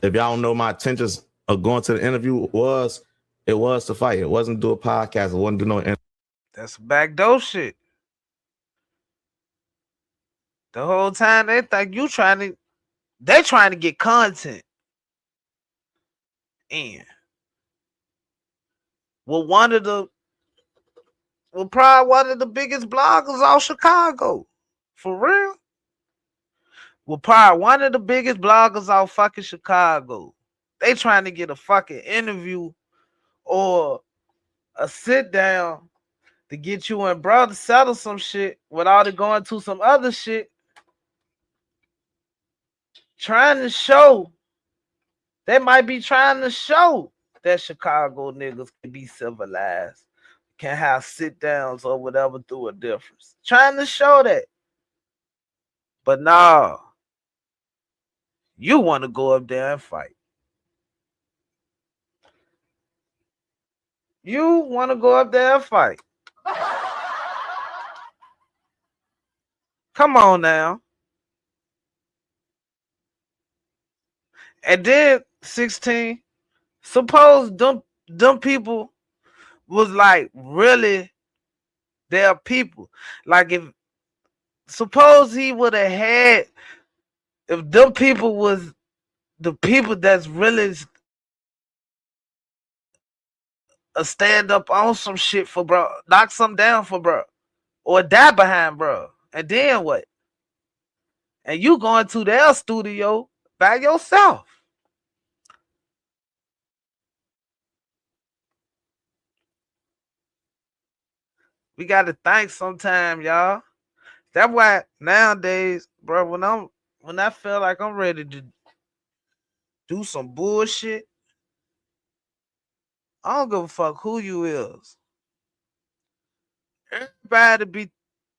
if y'all don't know, my intentions of going to the interview was to fight. It wasn't to do a podcast. It wasn't to do no interview. That's backdoor shit. The whole time they think you they trying to get content in. Well, probably one of the biggest bloggers out Chicago. For real. Well, probably one of the biggest bloggers out fucking Chicago. They trying to get a fucking interview or a sit down to get you and bro to settle some shit without it going to some other shit. They might be trying to show that Chicago niggas can be civilized. can have sit downs or whatever through a difference. Trying to show that. But no, you want to go up there and fight. You want to go up there and fight. Come on now. And then 16, suppose them people was like really their people. Like if suppose he would have had if them people was the people that's really a stand up on some shit for bro, knock some down for bro, or die behind bro. And then what? And you going to their studio by yourself. We gotta think sometime, y'all. That's why nowadays, bro, when I feel like I'm ready to do some bullshit, I don't give a fuck who you is. Everybody be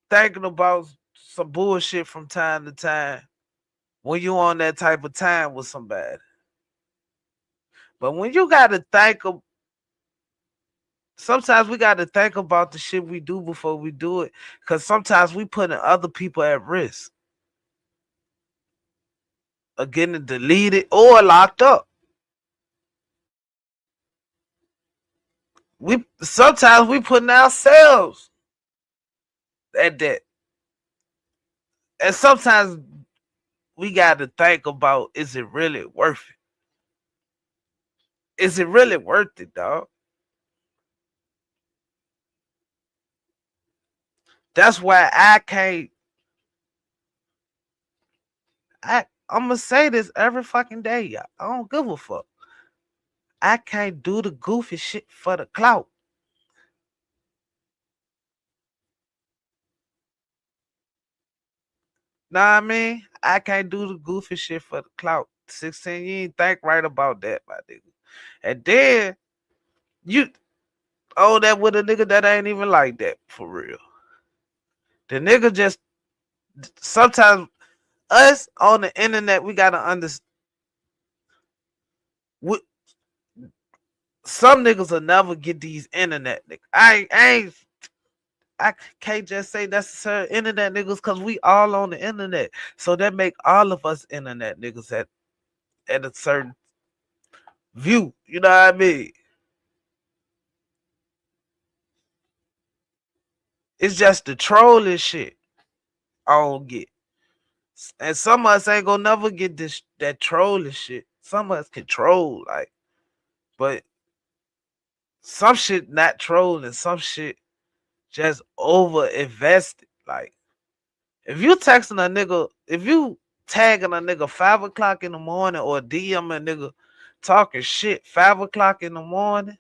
thinking about some bullshit from time to time when you on that type of time with somebody. But when you gotta think of sometimes we gotta think about the shit we do before we do it. Cause sometimes we putting other people at risk of getting deleted or locked up. We sometimes we putting ourselves at that. And sometimes we got to think about, is it really worth it? Is it really worth it, dog? That's why I'm gonna say this every fucking day, y'all. I don't give a fuck. I can't do the goofy shit for the clout. Know what I mean? I can't do the goofy shit for the clout. 16, you ain't think right about that, my nigga. And then you that with a nigga that ain't even like that for real. The nigga just sometimes us on the internet, we gotta understand. Some niggas will never get these internet niggas. I can't just say necessary internet niggas because we all on the internet. So that make all of us internet niggas at a certain view. You know what I mean? It's just the trolling shit I don't get. And some of us ain't gonna never get that trolling shit. Some of us can troll, like, but some shit not trolling, some shit just over invested. Like, if you texting a nigga, if you tagging a nigga 5 o'clock in the morning or DM a nigga talking shit 5 o'clock in the morning,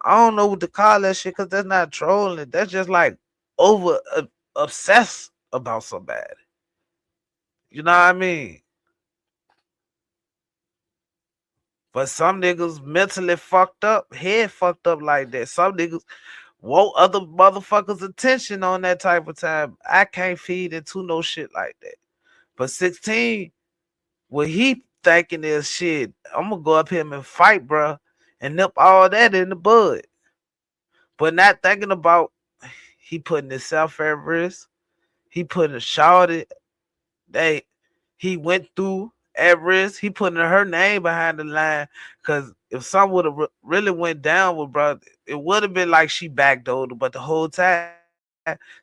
I don't know what to call that shit because that's not trolling. That's just like over obsessed about somebody. You know what I mean? But some niggas mentally fucked up, head fucked up like that. Some niggas want other motherfuckers' attention on that type of time. I can't feed into no shit like that. But 16, what he thinking is shit, I'm gonna go up here and fight, bro, and nip all that in the bud. But not thinking about he putting himself at risk. He putting a shorty that he went through at risk. He putting her name behind the line. Cause if something would have really went down with bro, it would have been like she backdoored her, but the whole time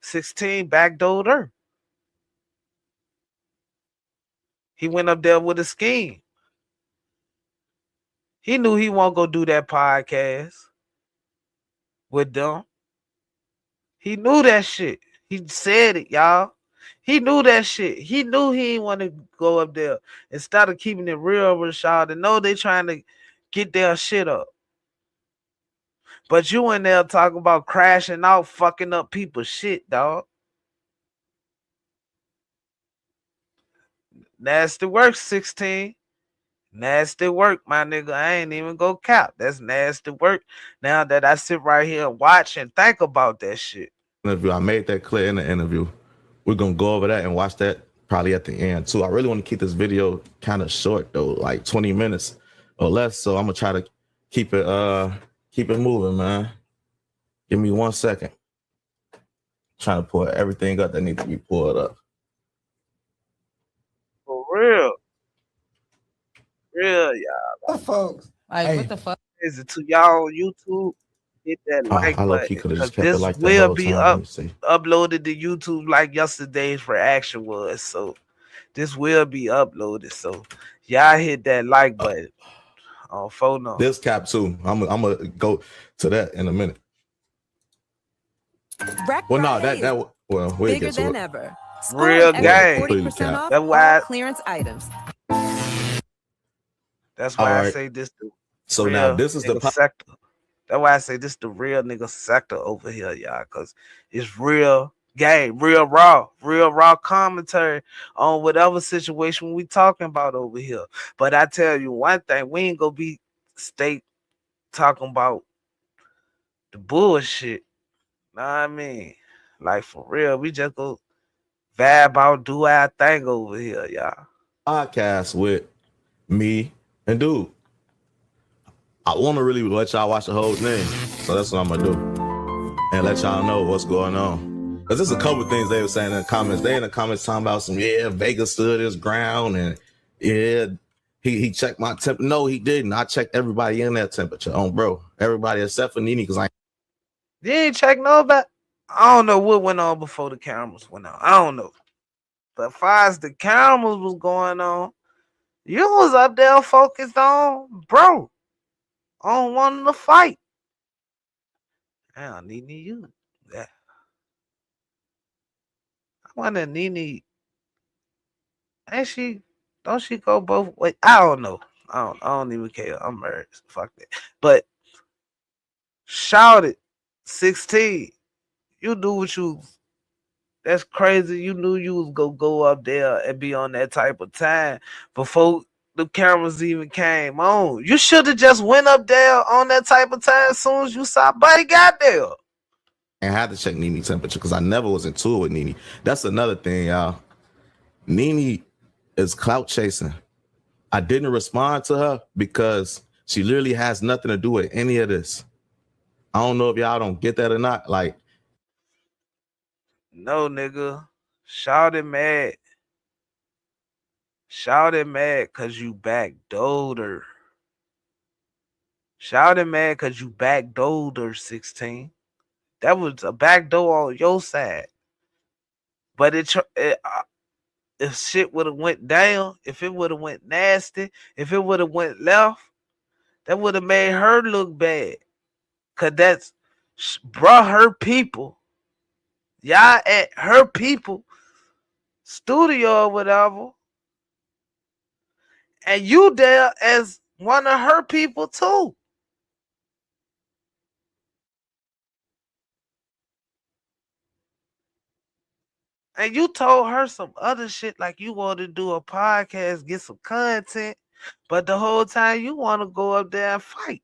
16 backdoored her. He went up there with a scheme. He knew he won't go do that podcast with them. He knew that shit. He said it, y'all. He knew that shit. He knew he didn't want to go up there. Instead of keeping it real with y'all, they know they trying to get their shit up. But you in there talking about crashing out, fucking up people's shit, dog. Nasty work, 16. Nasty work, my nigga. I ain't even go cap. That's nasty work. Now that I sit right here and watch and think about that shit. Interview, I made that clear in the interview. We're gonna go over that and watch that probably at the end too. I really want to keep this video kind of short though, like 20 minutes or less. So I'm gonna try to keep it moving, man. Give me 1 second. Trying to pull everything up that needs to be pulled up. For real. Real, y'all. What folks? Like, Hey. what the fuck? Is it to y'all on YouTube? Hit that like I low button key could have because just kept it this like that will whole be time. Let me see. uploaded to YouTube like yesterday's reaction was. So this will be uploaded. So y'all hit that like button on phone. This cap too. I'm gonna go to that in a minute. Well, no, that well, we'll bigger get to than it. ever. Real game. 40% off That's why all clearance items. That's why All I right. say this the So real now this is the nigga sector. That's why I say this the real nigga sector over here, y'all, cause it's real game, real raw commentary on whatever situation we talking about over here. But I tell you one thing, we ain't gonna be state talking about the bullshit. Know what I mean? Like for real, we just go vibe out, do our thing over here, y'all. podcast with me and dude. I want to really let y'all watch the whole thing, so that's what I'm gonna do, and let y'all know what's going on. Cause there's a couple of things they were saying in the comments. They in the comments talking about some Vegas stood his ground and he checked my temp. No, he didn't. I checked everybody in that temperature. Bro, everybody except for Nene, cause You ain't check nobody. I don't know what went on before the cameras went on. I don't know. But as far as the cameras was going on, you was up there focused on, bro, on wanting to fight. Damn, Nene, you. Yeah. I wonder, Nene, ain't she, don't she go both ways? I don't know. I don't even care. I'm married. Fuck that. But shout it, 16. You do what you. That's crazy. You knew you was gonna go up there and be on that type of time before the cameras even came on. You should have just went up there on that type of time as soon as you saw Buddy got there. I had to check Nene temperature because I never was into it with Nene. That's another thing, y'all. Nene is clout chasing. I didn't respond to her because she literally has nothing to do with any of this. I don't know if y'all don't get that or not. Like, no, nigga. Shout it mad. Shout it mad cause you backdoored her. Shout it mad cause you backdoored her, 16. That was a backdoor on your side. But if shit would have went down, if it would have went nasty, if it would have went left, that would have made her look bad. Cause that's brought her people. Y'all at her people studio or whatever. And you there as one of her people too. And you told her some other shit like you want to do a podcast, get some content, but the whole time you want to go up there and fight.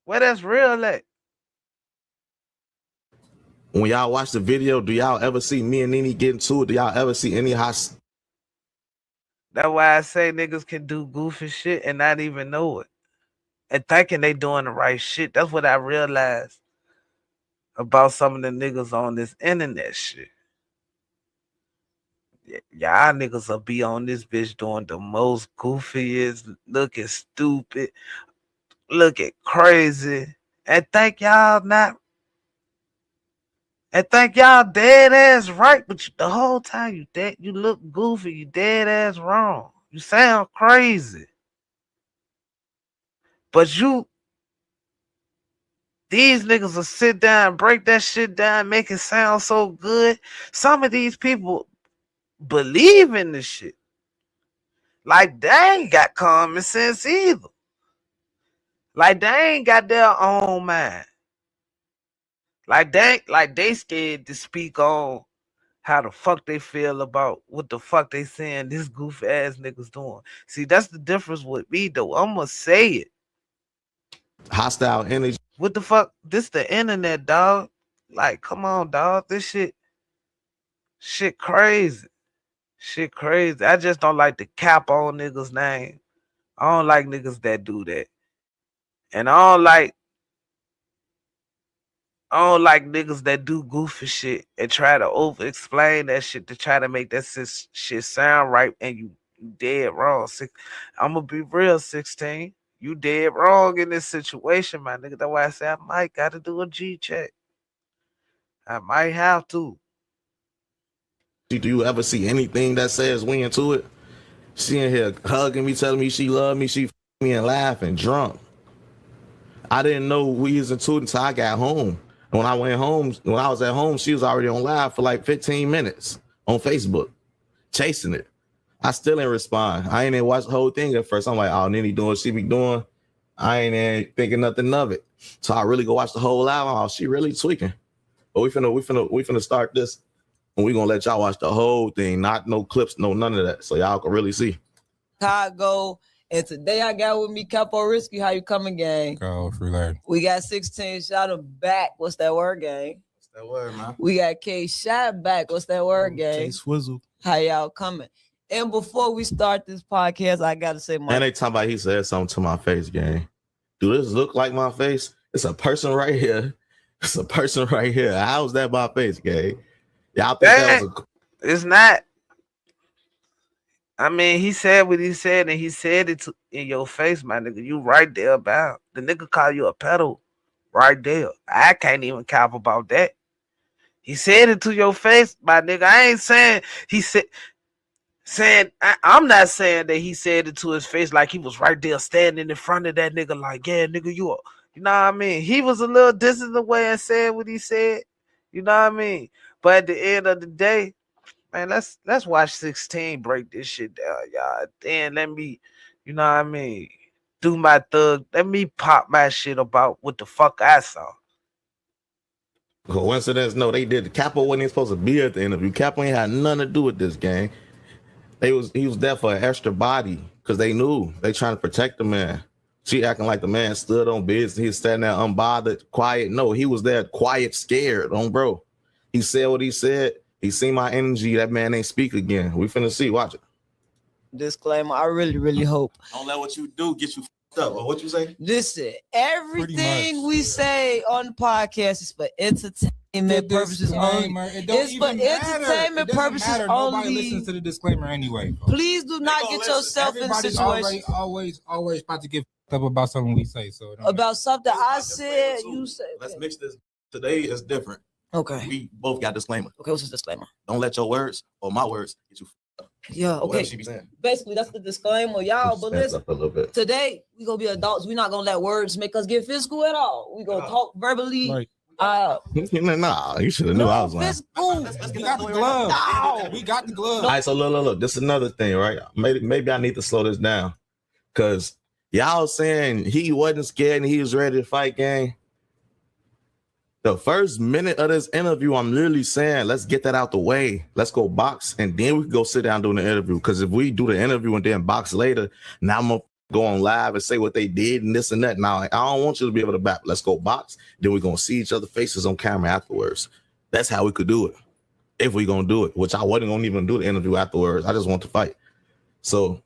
Where that's real at? when y'all watch the video, do y'all ever see me and Nene get into it? Do y'all ever see any hot? That's why I say niggas can do goofy shit and not even know it. And thinking they doing the right shit. That's what I realized about some of the niggas on this internet shit. Y'all niggas will be on this bitch doing the most goofiest, looking stupid, looking crazy, and think y'all not, and think y'all dead ass right, but the whole time you look goofy, you dead ass wrong. You sound crazy, but these niggas will sit down, break that shit down, make it sound so good. Some of these people believe in this shit. Like they ain't got common sense either. Like they ain't got their own mind. Like they scared to speak on how the fuck they feel about what the fuck they saying this goof ass niggas doing. See, that's the difference with me though. I'ma say it. Hostile energy. What the fuck? This the internet, dog. Like, come on, dog. This shit crazy. Shit crazy. I just don't like the cap on niggas' name. I don't like niggas that do that. And I don't like niggas that do goofy shit and try to over explain that shit to try to make that shit sound right and you dead wrong. I'm gonna be real, 16. You dead wrong in this situation, my nigga. That's why I say I might gotta do a G check. I might have to. Do you ever see anything that says we into it? She in here hugging me, telling me she love me, she me and laughing, drunk. I didn't know we was into it until I got home. And when I went home, when I was at home, she was already on live for like 15 minutes on Facebook, chasing it. I still ain't respond. I ain't even watch the whole thing at first. I'm like, oh, Nene doing what she be doing. I ain't even thinking nothing of it. So I really go watch the whole live. Oh, she really tweaking. But we finna start this. And we gonna let y'all watch the whole thing, not no clips, no none of that. So y'all can really see. Chicago. And today I got with me Capo Risky. How you coming, gang? Go free lady. We got 16 shot him back. What's that word, gang? What's that word, man? We got K shot back. What's that word, gang? Swizzle. How y'all coming? And before we start this podcast, I gotta say my And they talking about he said something to my face, gang. Do this look like my face? It's a person right here. It's a person right here. How's that my face, gang? Y'all think that was It's not. I mean, he said what he said, and he said it in your face, my nigga. You right there about the nigga call you a pedal, right there. I can't even cap about that. He said it to your face, my nigga. I ain't saying he saying I'm not saying that he said it to his face like he was right there standing in front of that nigga, like, yeah, nigga, you know what I mean? He was a little distant away and said what he said, you know what I mean? But at the end of the day, man, let's watch 16 break this shit down, y'all. Then let me, you know what I mean, do my thug. Let me pop my shit about what the fuck I saw. coincidence? No, they did. Capo wasn't even supposed to be at the interview. Capo ain't had nothing to do with this, gang. He was there for an extra body because they knew they trying to protect the man. She acting like the man stood on business. He was standing there unbothered, quiet. No, he was there quiet, scared on bro. He said what he said. He seen my energy. That man ain't speak again. We finna see. Watch it. disclaimer. I really hope. Don't let what you do get you fucked up. Or what you say? Listen, everything we say on the podcast is for entertainment purposes only. It's for entertainment purposes only. Nobody listens to the disclaimer anyway. Please do not get yourself in a situation. Always about to get fucked up about something we say. So about something I said, you said. Let's mix this. Today is different. Okay. We both got disclaimer. Okay, what's this disclaimer? Don't let your words or my words get you fucked up. Yeah, okay. She be saying. Basically, that's the disclaimer, y'all. But listen, a little bit. today we gonna be adults. We're not gonna let words make us get physical at all. We gonna talk verbally. Right. Nah, you should have knew I was lying. we got the glove. No. We got the glove. All right, so look. This is another thing, right? Maybe I need to slow this down. Cause y'all saying he wasn't scared and he was ready to fight, gang. The first minute of this interview, I'm literally saying, let's get that out the way. Let's go box, and then we can go sit down doing the interview. Because if we do the interview and then box later, now I'm going to go on live and say what they did and this and that. Now, I don't want you to be able to back. Let's go box. Then we're going to see each other's faces on camera afterwards. That's how we could do it. If we're going to do it, which I wasn't going to even do the interview afterwards. I just want to fight. So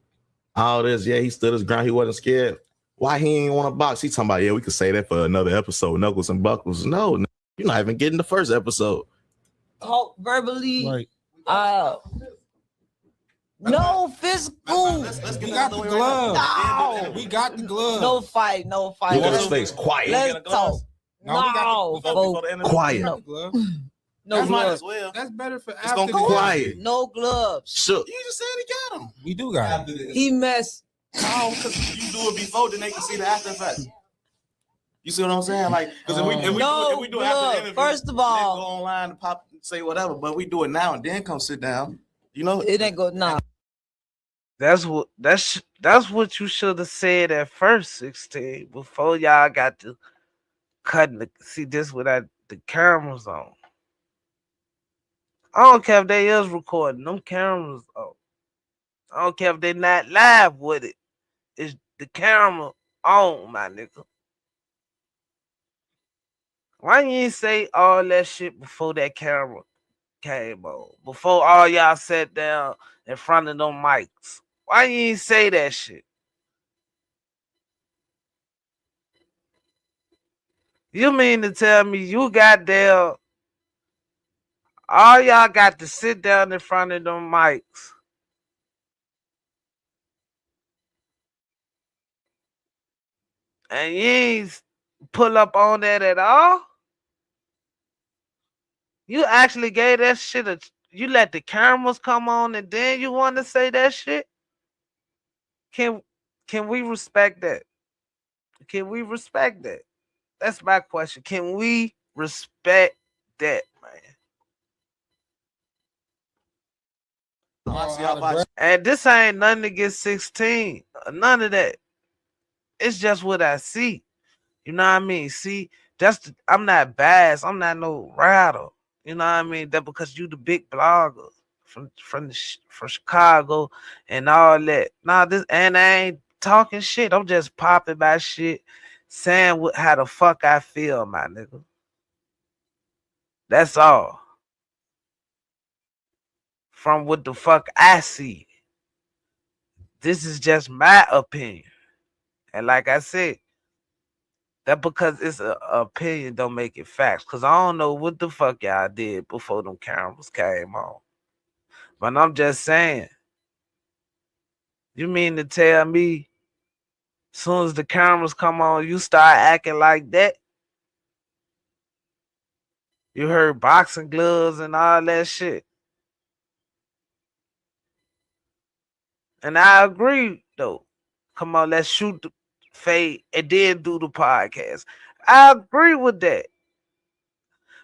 all this, yeah, he stood his ground. He wasn't scared. Why he ain't want to box? He talking about, yeah, we could say that for another episode, Knuckles and Buckles. No, you're not even getting the first episode. Talk verbally. Right. No physical. Let's We got the glove. No. We got the glove. No fight. Look at his face. Quiet. Let's talk. No, Quiet. No. glove. No gloves. well. That's better for It's after gonna the be quiet. No gloves. Shook. You just said he got him. We do got it. He messed. No, because you do it before, then they can see the after effect. You see what I'm saying? Like, because if we do it after the interview, first of then all, go online and pop, say whatever. But we do it now and then come sit down. You know, it ain't go. Nah. That's what you should have said at first, 16, before y'all got to cutting the see this without the cameras on. I don't care if they is recording them cameras. Oh, I don't care if they not live with it. It's the camera on, my nigga. Why you ain't say all that shit before that camera came on? Before all y'all sat down in front of them mics. Why you ain't say that shit? You mean to tell me you got there, all y'all got to sit down in front of them mics and you ain't pull up on that at all? You actually gave that shit you let the cameras come on and then you want to say that shit? Can can we respect that? Can we respect that? That's my question. Can we respect that, man? And this ain't nothing against 16. None of that. It's just what I see. You know what I mean? See, I'm not biased. I'm not no writer. You know what I mean? That because you the big blogger from Chicago and all that. Nah, this and I ain't talking shit. I'm just popping my shit, saying how the fuck I feel, my nigga. That's all. From what the fuck I see. This is just my opinion. And like I said, that because it's an opinion don't make it facts. Cause I don't know what the fuck y'all did before them cameras came on. But I'm just saying, you mean to tell me soon as the cameras come on, you start acting like that? You heard boxing gloves and all that shit. And I agree though. Come on, let's shoot the fade and then do the podcast. I agree with that.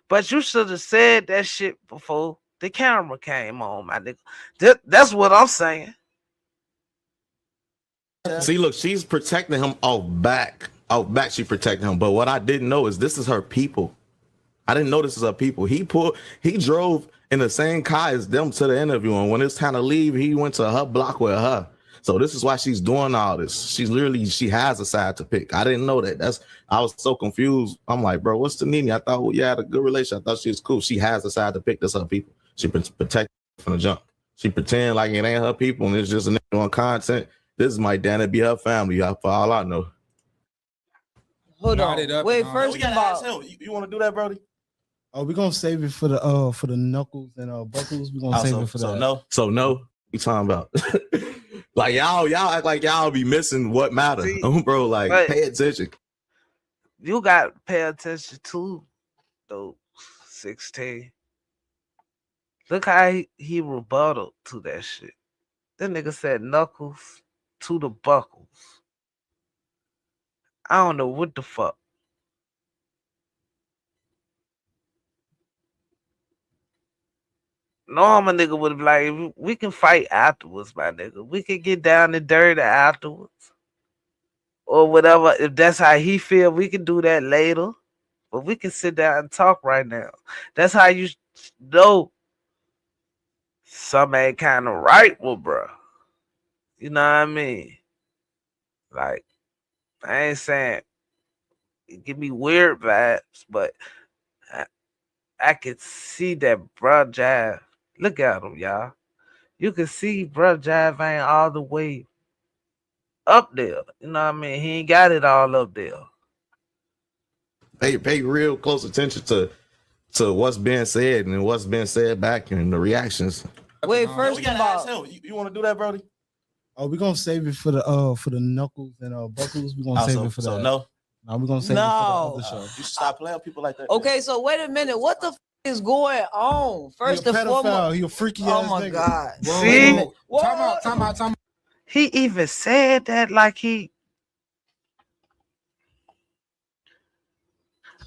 But you should have said that shit before the camera came on, my nigga. That's what I'm saying. See, look, she's protecting him off back. Off back, she protecting him. But what I didn't know is this is her people. I didn't know this is her people. He drove in the same car as them to the interview. And when it's time to leave, he went to her block with her. So this is why she's doing all this. She has a side to pick. I didn't know that. I was so confused. I'm like, bro, what's the Nini? I thought, well, you had a good relation. I thought she was cool. She has a side to pick. That's her people. She protect from the jump. She pretend like it ain't her people and it's just a nigga on content. This is my dad. It be her family. For all I know. Hold on. Wait, first of all, you want to do that, Brody? Oh, we're gonna save it for the knuckles and buckles. We're gonna save it for that. So no, you talking about like y'all act like y'all be missing what matter. Bro, like pay attention. You got to pay attention to those 16. Look how he rebutted to that shit. That nigga said knuckles to the buckles. I don't know what the fuck. Normal nigga would be like, we can fight afterwards, my nigga. We can get down and dirty afterwards. Or whatever. If that's how he feel, we can do that later. But we can sit down and talk right now. That's how you know some ain't kind of right with bro. You know what I mean? Like, I ain't saying it give me weird vibes, but I could see that bro Jive. Look at him, y'all. You can see bro Jive ain't all the way up there. You know what I mean? He ain't got it all up there. Pay real close attention to what's being said and what's being said back and the reactions. Wait, first of all, you want to do that, Brody? Oh, we're gonna save it for the knuckles and buckles. We're gonna save it for that. So no, we're gonna save it for the other show. You should stop playing with people like that. Okay, so wait a minute. What the is going on? First and foremost, he a freaky oh ass my nigga. god! See, Time out. he even said that like he.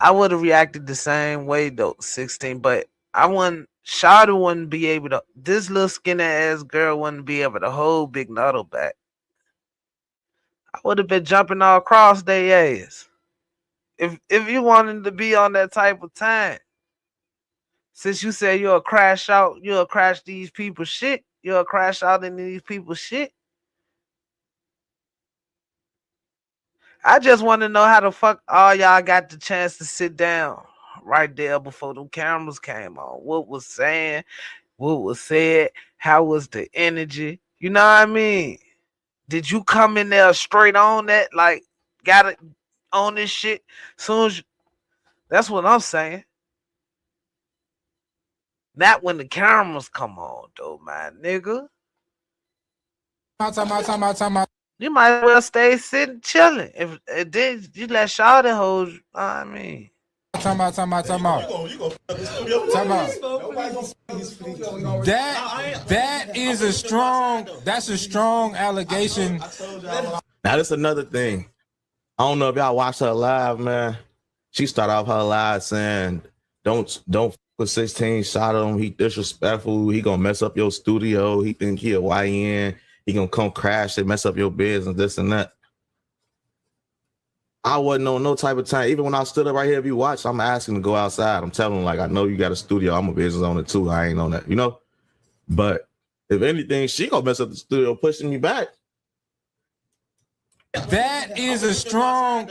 I would have reacted the same way though, 16, but I wouldn't. Shawty wouldn't be able to. This little skinny ass girl wouldn't be able to hold Big Nuddle back. I would have been jumping all across their ass. If you wanted to be on that type of time, Since you said you'll crash out, you'll crash these people's shit. You'll crash out in these people's shit. I just want to know how the fuck all y'all got the chance to sit down right there before them cameras came on. What was saying, what was said, how was the energy? You know what I mean? Did you come in there straight on that, like got it on this shit? Soon as that's what I'm saying. Not when the cameras come on, though, my nigga. Time out. You might as well stay sitting chilling. If then you let Shawty hold you, I mean. Time out. That's a strong allegation. Now that's another thing. I don't know if y'all watched her live, man. She started off her live saying, "Don't put 16 shot him. He disrespectful. He gonna mess up your studio. He think he a YN. He gonna come crash and mess up your business, this and that." I wasn't on no type of time. Even when I stood up right here, if you watch, I'm asking to go outside. I'm telling them, like, I know you got a studio. I'm a business owner too. I ain't on that, you know? But if anything, she gonna mess up the studio, pushing me back. That's a strong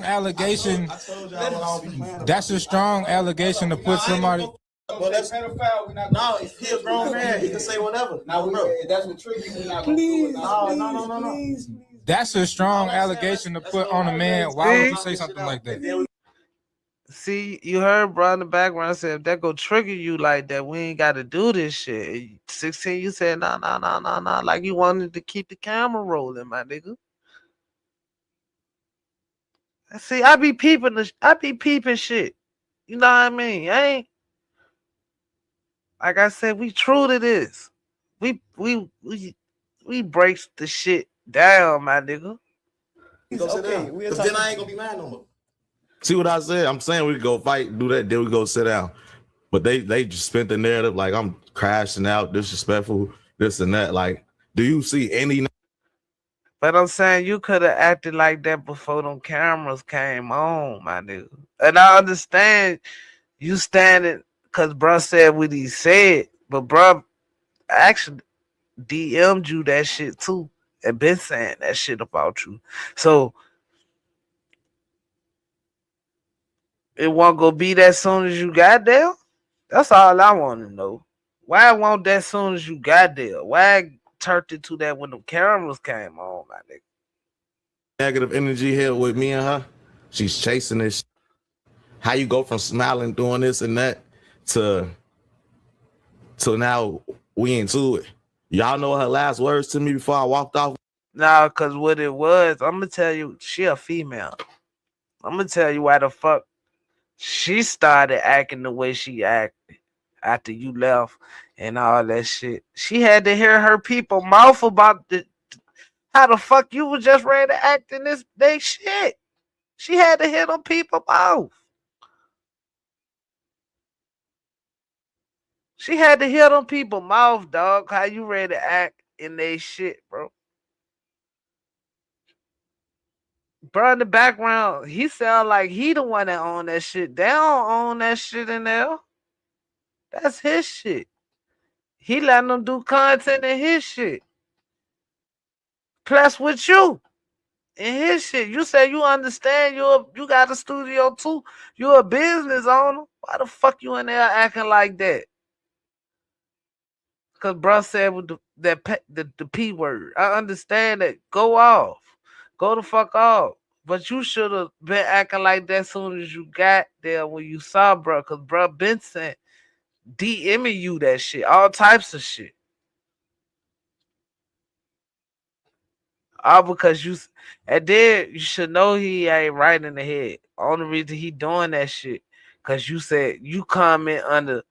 allegation. That's a strong allegation to put somebody. Well, that's pedophile. No, if he a grown man, he can say whatever. Now, that's what triggers. No. That's a strong allegation to put on a man. Why would you say something like that? See, you heard bro in the background say if that go trigger you like that, we ain't got to do this shit. 16, you said nah, like you wanted to keep the camera rolling, my nigga. See, I be peeping shit. You know what I mean? I ain't like I said, we true to this. We break the shit down, my nigga. Okay, because then I ain't gonna be mad no more. See what I said? I'm saying we go fight, do that, then we go sit down. But they just spent the narrative like I'm crashing out, disrespectful, this and that. Like, do you see any? But I'm saying you could have acted like that before them cameras came on, my nigga. And I understand you standing because bruh said what he said, but bruh actually DM'd you that shit too and been saying that shit about you. So it won't go be that soon as you got there? That's all I want to know. Why it won't that soon as you got there? Why it turned it to that when the cameras came on, my nigga? Negative energy here with me and her. She's chasing this. How you go from smiling, doing this and that to now we into it. Y'all know her last words to me before I walked off? Nah, cause what it was, I'm gonna tell you, she a female. I'm gonna tell you why the fuck she started acting the way she acted after you left and all that shit. She had to hear her people mouth about how the fuck you was just ready to act in this they shit. She had to hear them people mouth. She had to hear them people mouth, dog. How you ready to act in they shit, bro? Bro, in the background, he sound like he the one that own that shit. They don't own that shit in there. That's his shit. He letting them do content in his shit. Plus with you in his shit. You say you understand you got a studio too. You a business owner. Why the fuck you in there acting like that? Cause bro said with the P word. I understand that. Go off. Go the fuck off. But you should have been acting like that as soon as you got there when you saw bro. Cause bro been sent DMing you that shit. All types of shit. All because you and then you should know he ain't right in the head. Only reason he doing that shit. Cause you said you comment under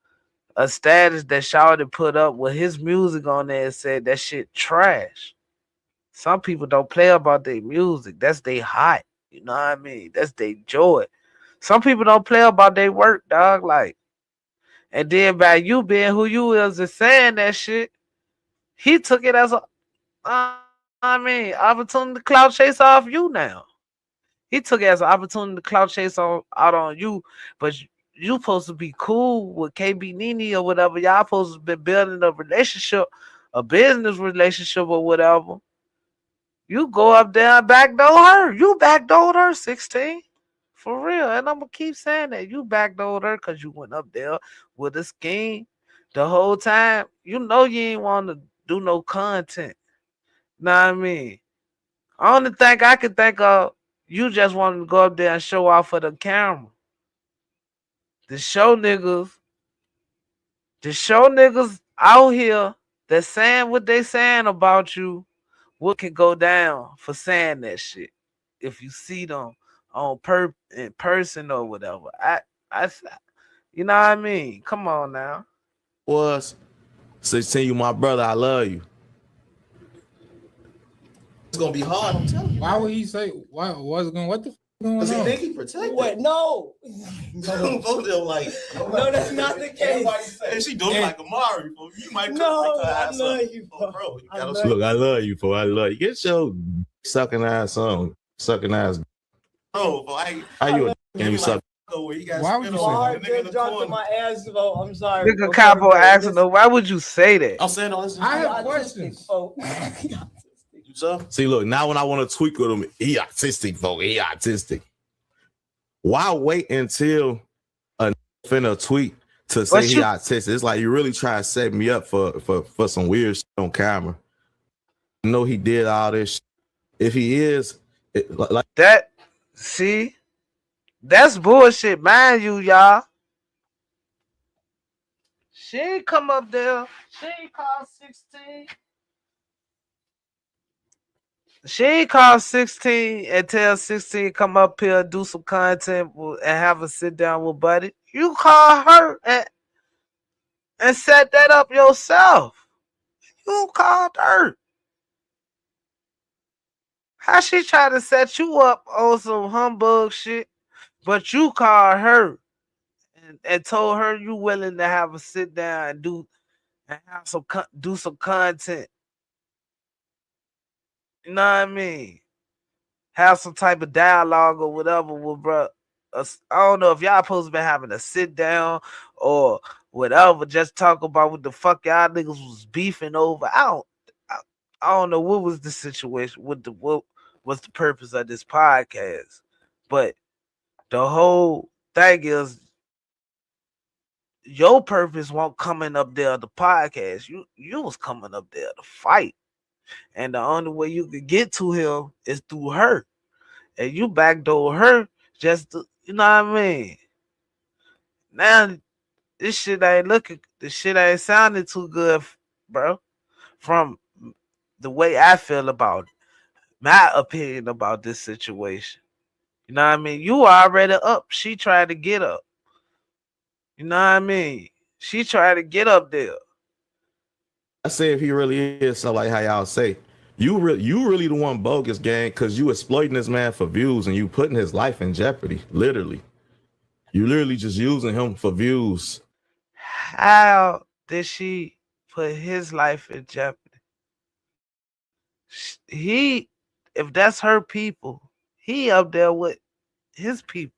a status that Shawty put up with his music on there and said that shit trash. Some people don't play about their music. That's their hot. You know what I mean? That's their joy. Some people don't play about their work, dog. Like, and then by you being who you is and saying that shit, he took it as a, opportunity to clout chase off you now. He took it as an opportunity to clout chase out on you, but you supposed to be cool with KB Nene or whatever. Y'all supposed to be building a relationship, a business relationship or whatever. You go up there and backdoor her. You backdoored her 16. For real. And I'm gonna keep saying that. You backdoored her because you went up there with a scheme the whole time. You know you ain't want to do no content. Know what I mean? Only thing I can think of, you just wanted to go up there and show off for the camera. To show niggas out here that saying what they saying about you, what can go down for saying that shit. If you see them in person or whatever. I you know what I mean? Come on now. Was 16, you my brother, I love you. It's gonna be hard, I'm telling you. Why would he say why was it going what the f going on? Because he think he protected. What? No. Both of them like, No, that's not the case. hey, she doing like Amari. You might No, her I ass love up. you, Oh, bro. You gotta Look, I love you, for I love you. Get your sucking ass on. Sucking ass. bro, How you a and you suck? Why would you say Hard that? just dropped in my ass, though. I'm sorry. Nigga I'm Capo sorry, asking her, why would you say that? I'm saying, no, listen. I have Autistic, questions. folks. You saw? See, look, now when I want to tweak with him, he autistic, folks. He autistic. Why wait until a finna tweet to say he autistic? It's like you really try to set me up for some weird shit on camera. I know he did all this shit. If he is, like That, see, that's bullshit, mind you, y'all. She ain't come up there. She ain't called 16. She ain't called 16 and tell 16 come up here, do some content and have a sit down with Buddy. You call her and set that up yourself. You called her. How she try to set you up on some humbug shit, but you called her and told her you willing to have a sit down and do some content. You know what I mean? Have some type of dialogue or whatever with bro. I don't know if y'all supposed to be having a sit down or whatever. Just talk about what the fuck y'all niggas was beefing over. I don't know what was the situation. What was the purpose of this podcast? But the whole thing is your purpose won't coming up there the podcast. You was coming up there to fight. And the only way you could get to him is through her. And you backdoor her just to, you know what I mean? Now this shit ain't sounding too good, bro. From the way I feel about it, my opinion about this situation. You know what I mean? You already up. She tried to get up. You know what I mean? She tried to get up there. I say, if he really is, so like how y'all say, you really the one bogus, gang, because you exploiting this man for views and you putting his life in jeopardy. Literally, you literally just using him for views. How did she put his life in jeopardy? If that's her people, he up there with his people.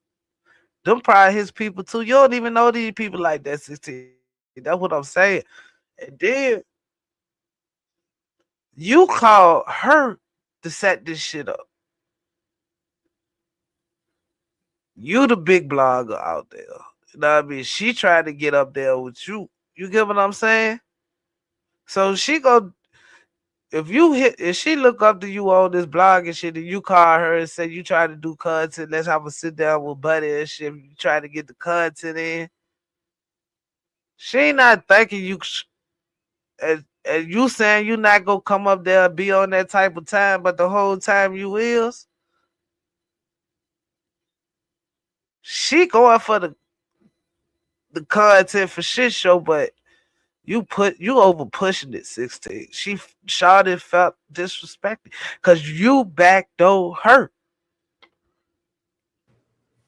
Them probably his people too. You don't even know these people like that, 16. That's what I'm saying. And then you call her to set this shit up. You the big blogger out there. You know what I mean? She tried to get up there with you. You get what I'm saying? So she go, if she look up to you on this blog and shit, and you call her and say you try to do content, let's have a sit down with Buddy and shit. You try to get the content in. She ain't not thanking you. And you saying you not gonna come up there and be on that type of time, but the whole time you is. She going for the content for shit show, but you over pushing it, 16. She shot felt disrespected because you backdoor her.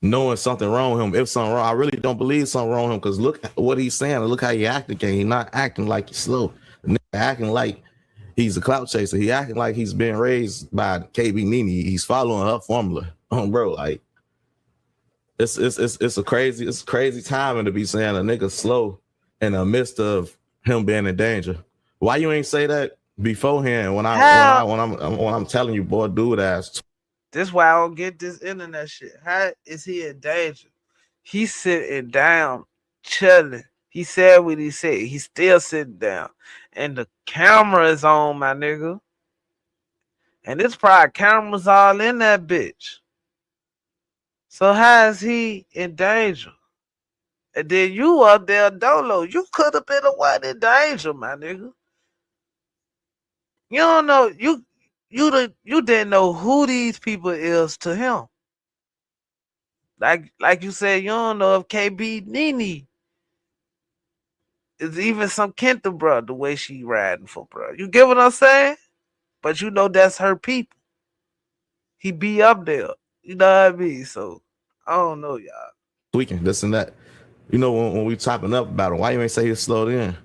Knowing something wrong with him. If something wrong, I really don't believe something wrong with him, because look what he's saying. Look how he acting. He's not acting like he's slow. The nigga acting like he's a clout chaser. He acting like he's been raised by KB Nene. He's following her formula. Bro, like it's a crazy time and to be saying a nigga slow in the midst of him being in danger. Why you ain't say that beforehand when I'm telling you, boy, dude ass. This why I don't get this internet shit. How is he in danger? He's sitting down, chilling. He said what he said. He's still sitting down. And the camera is on, my nigga. And it's probably cameras all in that bitch. So how is he in danger? And then you up there dolo. You could have been the one in danger, my nigga. You don't know. You didn't know who these people is to him. Like you said, you don't know if KB Nene is even some Kenta, bro, the way she riding for, bro. You get what I'm saying? But you know that's her people. He be up there. You know what I mean? So I don't know, y'all. Tweaking this and that. You know when we chopping up about him, why you ain't say he slowed in?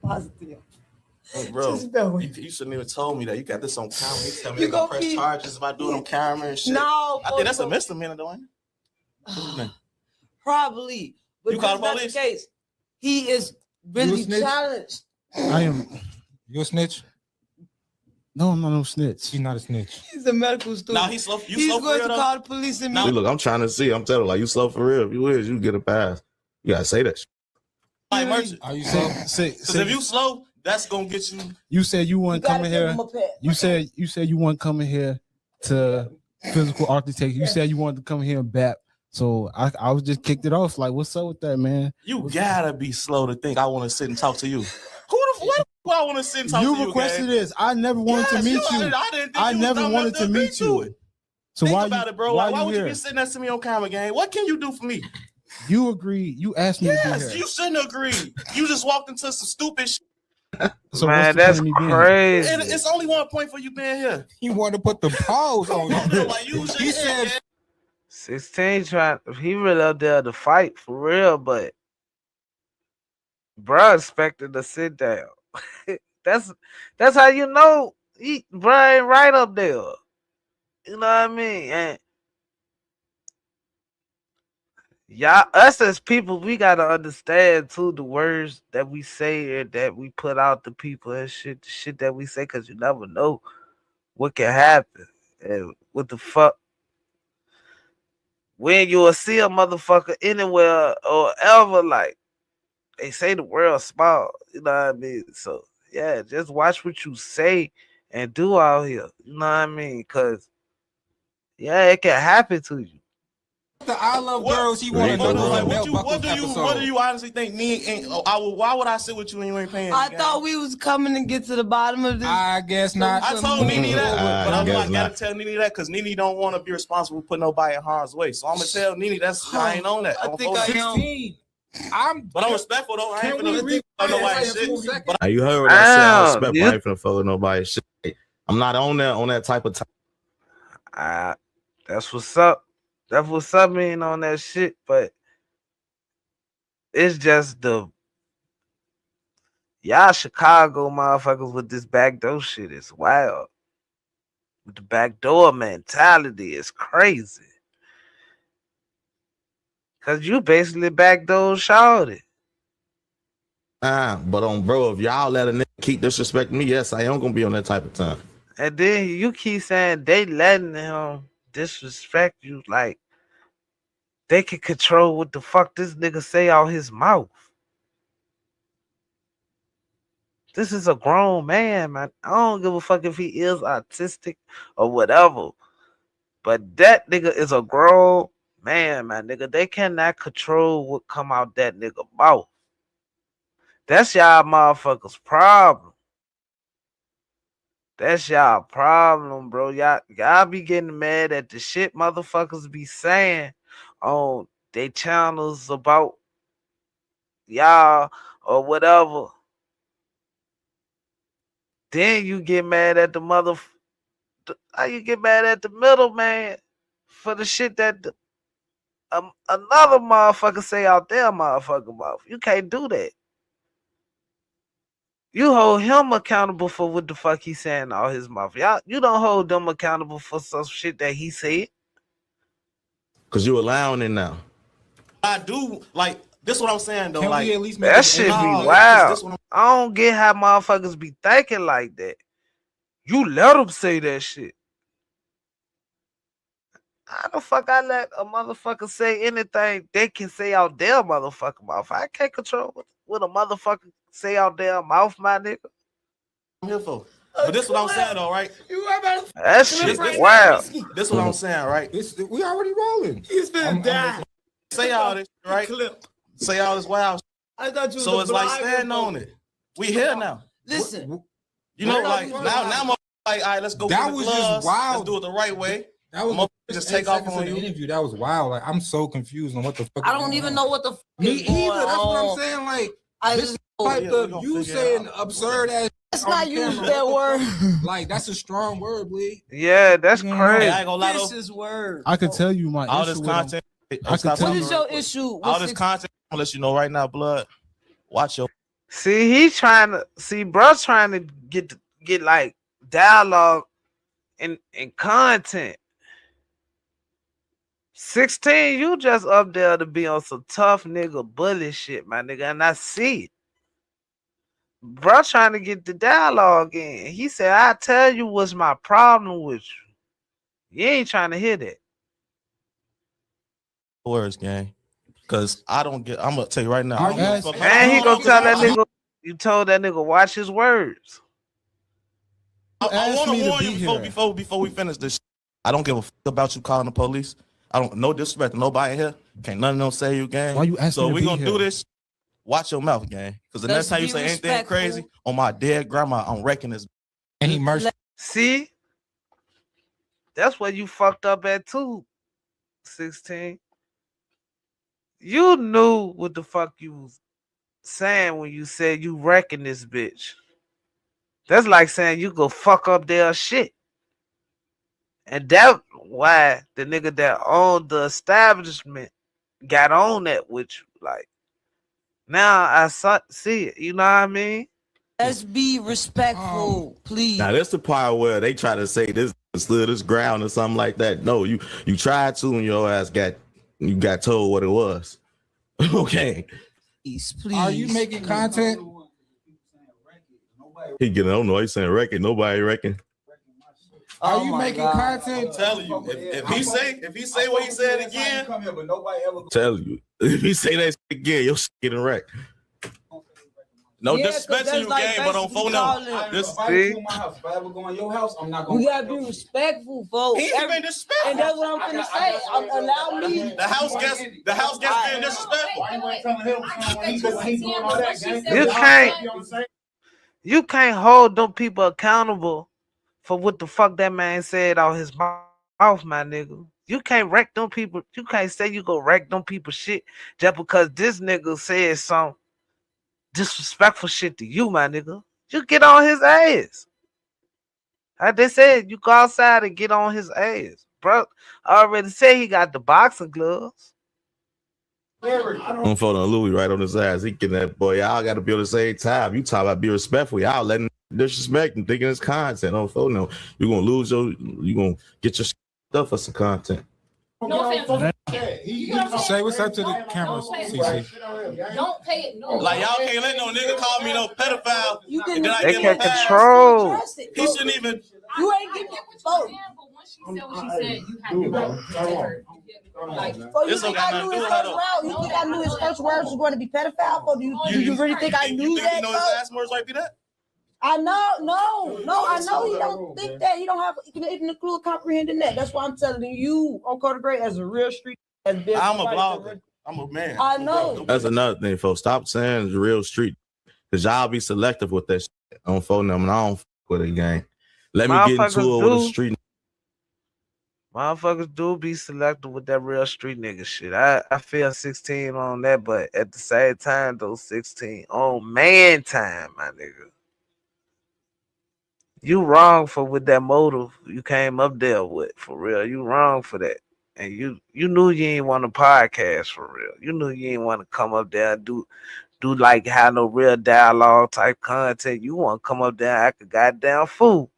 Positive. Hey, bro, you shouldn't even told me that. You got this on camera. You tell me you gonna press charges if I do it on camera and shit. No, I think that's a misdemeanor, though. Probably. But you call the not police? the case. He is really challenged. I am. You a snitch? No, I'm not no snitch. He's not a snitch. He's a medical student. Nah, he's slow. He's slow going for real, to call the police and Nah, look, I'm trying to see. I'm telling you, like, you slow for real. If you is, you get a pass. You gotta say that shit. Like merchant. Are you slow? Because if you slow, that's gonna get you. You said you weren't coming here. You said you weren't coming here to physical architecture. You said you wanted to come here and BAP. So I was just kicked it off. Like, what's up with that, man? You gotta be slow to think I want to sit and talk to you. Who I want to sit and talk to you? You requested this. I never wanted to meet you. I never wanted to meet you. So think why about it, bro. Why would you be sitting next to me on camera, gang? What can you do for me? You agreed. You asked me to be here. You shouldn't agree. You just walked into some stupid shit. So man, that's crazy. It's only 1 point for you being here. He wanted to put the pause on you. Like you He said 16 trying. He really up there to fight for real, but bro expected to sit down. that's how you know he bro ain't right up there. You know what I mean? And y'all, us as people, we gotta understand too the words that we say and that we put out to people and shit, the shit that we say, cause you never know what can happen and what the fuck. When you will see a motherfucker anywhere or ever, like they say the world's small, you know what I mean? So yeah, just watch what you say and do out here. You know what I mean? Cause yeah, it can happen to you. the I love girls. He want to know what do you honestly think? Why would I sit with you and you ain't paying? I thought we was coming to get to the bottom of this. I guess not. I told Nene that, but I gotta tell Nene that because Nene don't want to be responsible for putting nobody in harm's way. So I'm gonna tell Nene that's I ain't on that. I think I am. But I'm respectful though. I ain't finna fuck nobody's shit. But you heard what I said. I respect. I ain't finna fuck with nobody's shit. I'm not on that type of time. That's what's up. That's what's up, mean on that shit. But it's just the y'all Chicago motherfuckers with this backdoor shit is wild. With the backdoor mentality is crazy. Cause you basically backdoor shouted. But on bro, if y'all let a nigga keep disrespecting me, yes, I am gonna be on that type of time. And then you keep saying they letting him disrespect you, like they can control what the fuck this nigga say out his mouth. This is a grown man, man. I don't give a fuck if he is autistic or whatever. But that nigga is a grown man, man, nigga. They cannot control what come out that nigga mouth. That's y'all motherfuckers' problem. That's y'all problem, bro. Y'all be getting mad at the shit motherfuckers be saying on they channels about y'all or whatever. Then you get mad at how you get mad at the middleman for the shit that another motherfucker say out there motherfucker mouth. You can't do that. You hold him accountable for what the fuck he saying out his mouth. Y'all, you don't hold them accountable for some shit that he said. Cause you allowing it now. I do like this. What I'm saying though, Can like we at least make That this shit be No, wild. this one. I don't get how motherfuckers be thinking like that. You let them say that shit. How the fuck I let a motherfucker say anything they can say out their motherfucking mouth? I can't control what a motherfucker say out their mouth, my nigga. I'm here for. But this what I'm saying though, right? That shit wild. This what I'm saying, right? We already rolling. He's been die. Say all this, right? Say all this wild. I thought you was So it's like stand on it. We here now. Listen, You know, like now, like, all right, let's go. That for the was gloves. just wild. Let's do it the right way. That was Just take off on you. interview. That was wild. Like I'm so confused on what the fuck. I don't even know what the fuck Me is going either. That's what I'm on. saying. Like I this just type Yeah, of we gonna you figure it saying out. absurd ass. let's on not use camera. that word. Like that's a strong word, bleed. Yeah, that's Hey, I crazy. ain't gonna lie though. This is word. I could tell you my All issue this with him. content. I could tell What you- is your issue? All this content. I'm gonna let you know right now, blood. Watch your. See, he trying to bruh's trying to get like dialogue and content. 16, you just up there to be on some tough nigga bully shit, my nigga, and I see it. Bruh trying to get the dialogue in. He said, I tell you what's my problem with you. You ain't trying to hear that. Words, gang. Cause I don't get. I'm gonna tell you right now. You I don't give a asked- fuck. And he Hold gonna on, tell that cause nigga, you told that nigga watch his words. I asked want me to to warn be you here. before we finish this. I don't give a fuck about you calling the police. I don't. No disrespect to nobody here. Can't none of them say you, gang. Why you asking So me to we be gonna here? do this. Watch your mouth, gang. Because the Let's next time you be say anything respectful. crazy on my dead grandma, I'm wrecking this. And he merged. See? That's where you fucked up at too, 16. You knew what the fuck you was saying when you said you wrecking this bitch. That's like saying you go fuck up their shit. And that why the nigga that owned the establishment got on that with you. Like, now I see it. You know what I mean? Let's be respectful, please. Now that's the part where they try to say this stood this ground or something like that. No, you tried to, and your ass got told what it was. Okay, Please. Are you making content? he getting. I don't know. He's saying record. Nobody reckon. Are Oh you my making God. content? I'm telling you, if he say what he said again, Tell you. If he say that shit again, your shit getting wrecked. no Yeah, 'cause disrespect to that's you, like gang, but on basically phone calling- number. This See? If I ever go in your house, I'm not gonna. We gotta be respectful, folks. he ain't been disrespectful. And that's what I'm gonna say. Allow me. The house guest being disrespectful. You can't hold them people accountable for what the fuck that man said out his mouth, my nigga. You can't wreck them people. You can't say you go wreck them people shit just because this nigga said some disrespectful shit to you, my nigga. You get on his ass. Like they said, you go outside and get on his ass. Bro, I already said he got the boxing gloves. I'm phoning Louis right on his ass. He getting that boy. Y'all got to be on the same time. You talk about be respectful. Y'all letting disrespect and thinking it's content. On phone no, you gonna lose your. You gonna get your stuff for some content. No offense. Say what's up to the cameras, CC. Don't pay it. No. Like y'all can't let no nigga call me no pedophile. You And then I They give can't him a pass. control. He shouldn't even. You ain't getting But vote. once she said what she said, you have to go. Like, So you This don't think got I knew nothing to his do with first her, round? You think I knew his first words was going to be pedophile? Or do you really think I knew you think that? you know his folks? last words might be that? I know, no, I know he don't think that. He don't have even a clue of comprehending that. That's why I'm telling you on Carter Gray as a real street. As big I'm a somebody blogger. I'm a man. I know. That's another thing, folks. Stop saying it's real street, cause y'all be selective with that shit on phone number. And I don't fuck with it, gang. Let me get into Motherfuckers it with a do. street. Motherfuckers do be selective with that real street nigga shit. I feel 16 on that, but at the same time, those 16 on man time, my nigga. You wrong for with that motive you came up there with, for real. You wrong for that. And you knew you ain't want a podcast for real. You knew you ain't want to come up there and do like have no real dialogue type content. You want to come up there and act a goddamn fool.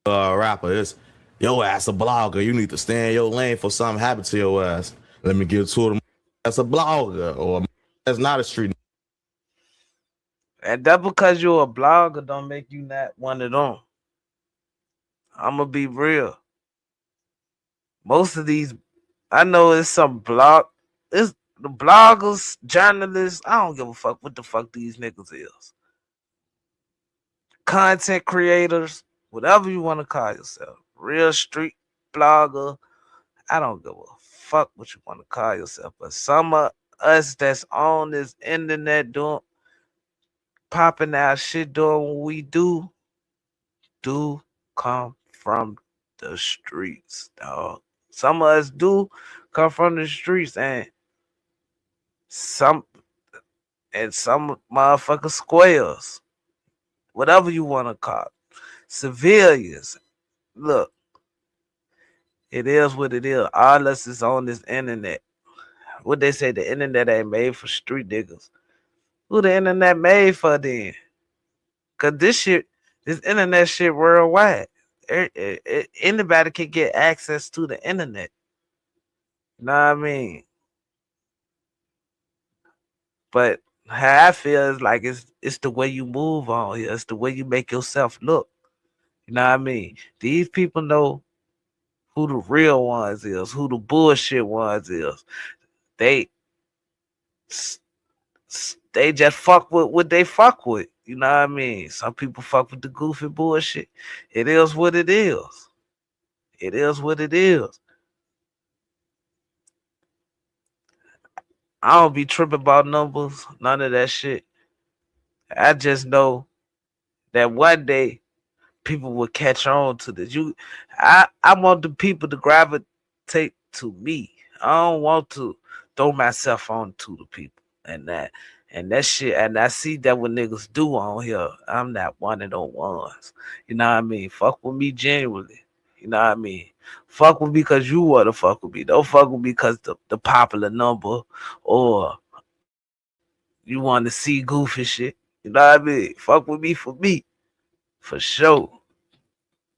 Rapper. Your ass a blogger. You need to stay in your lane for something happen to your ass. Let me give to them. That's a blogger or that's not a street. And that because you're a blogger don't make you not one of them. I'ma be real. Most of these, I know it's it's the bloggers, journalists. I don't give a fuck what the fuck these niggas is. Content creators, whatever you want to call yourself. Real street blogger. I don't give a fuck what you want to call yourself. But some of us that's on this internet doing popping our shit doing what we do come from the streets, dog. Some of us do come from the streets, some some motherfucker squares, whatever you want to call it. Civilians. Look, it is what it is. All us is on this internet. What they say, the internet ain't made for street niggas. Who the internet made for then? Cause this internet shit worldwide. Anybody can get access to the internet. You know what I mean? But how I feel is like it's the way you move on here. It's the way you make yourself look. You know what I mean? These people know who the real ones is, who the bullshit ones is. They just fuck with what they fuck with. You know what I mean? Some people fuck with the goofy bullshit. It is what it is. It is what it is. I don't be tripping about numbers, none of that shit. I just know that one day people will catch on to this. I want the people to gravitate to me. I don't want to throw myself on to the people and that shit. And I see that what niggas do on here. I'm not one of those ones. You know what I mean? Fuck with me genuinely. You know what I mean? Fuck with me because you want to fuck with me. Don't fuck with me because the popular number or you want to see goofy shit. You know what I mean? Fuck with me for me. For sure.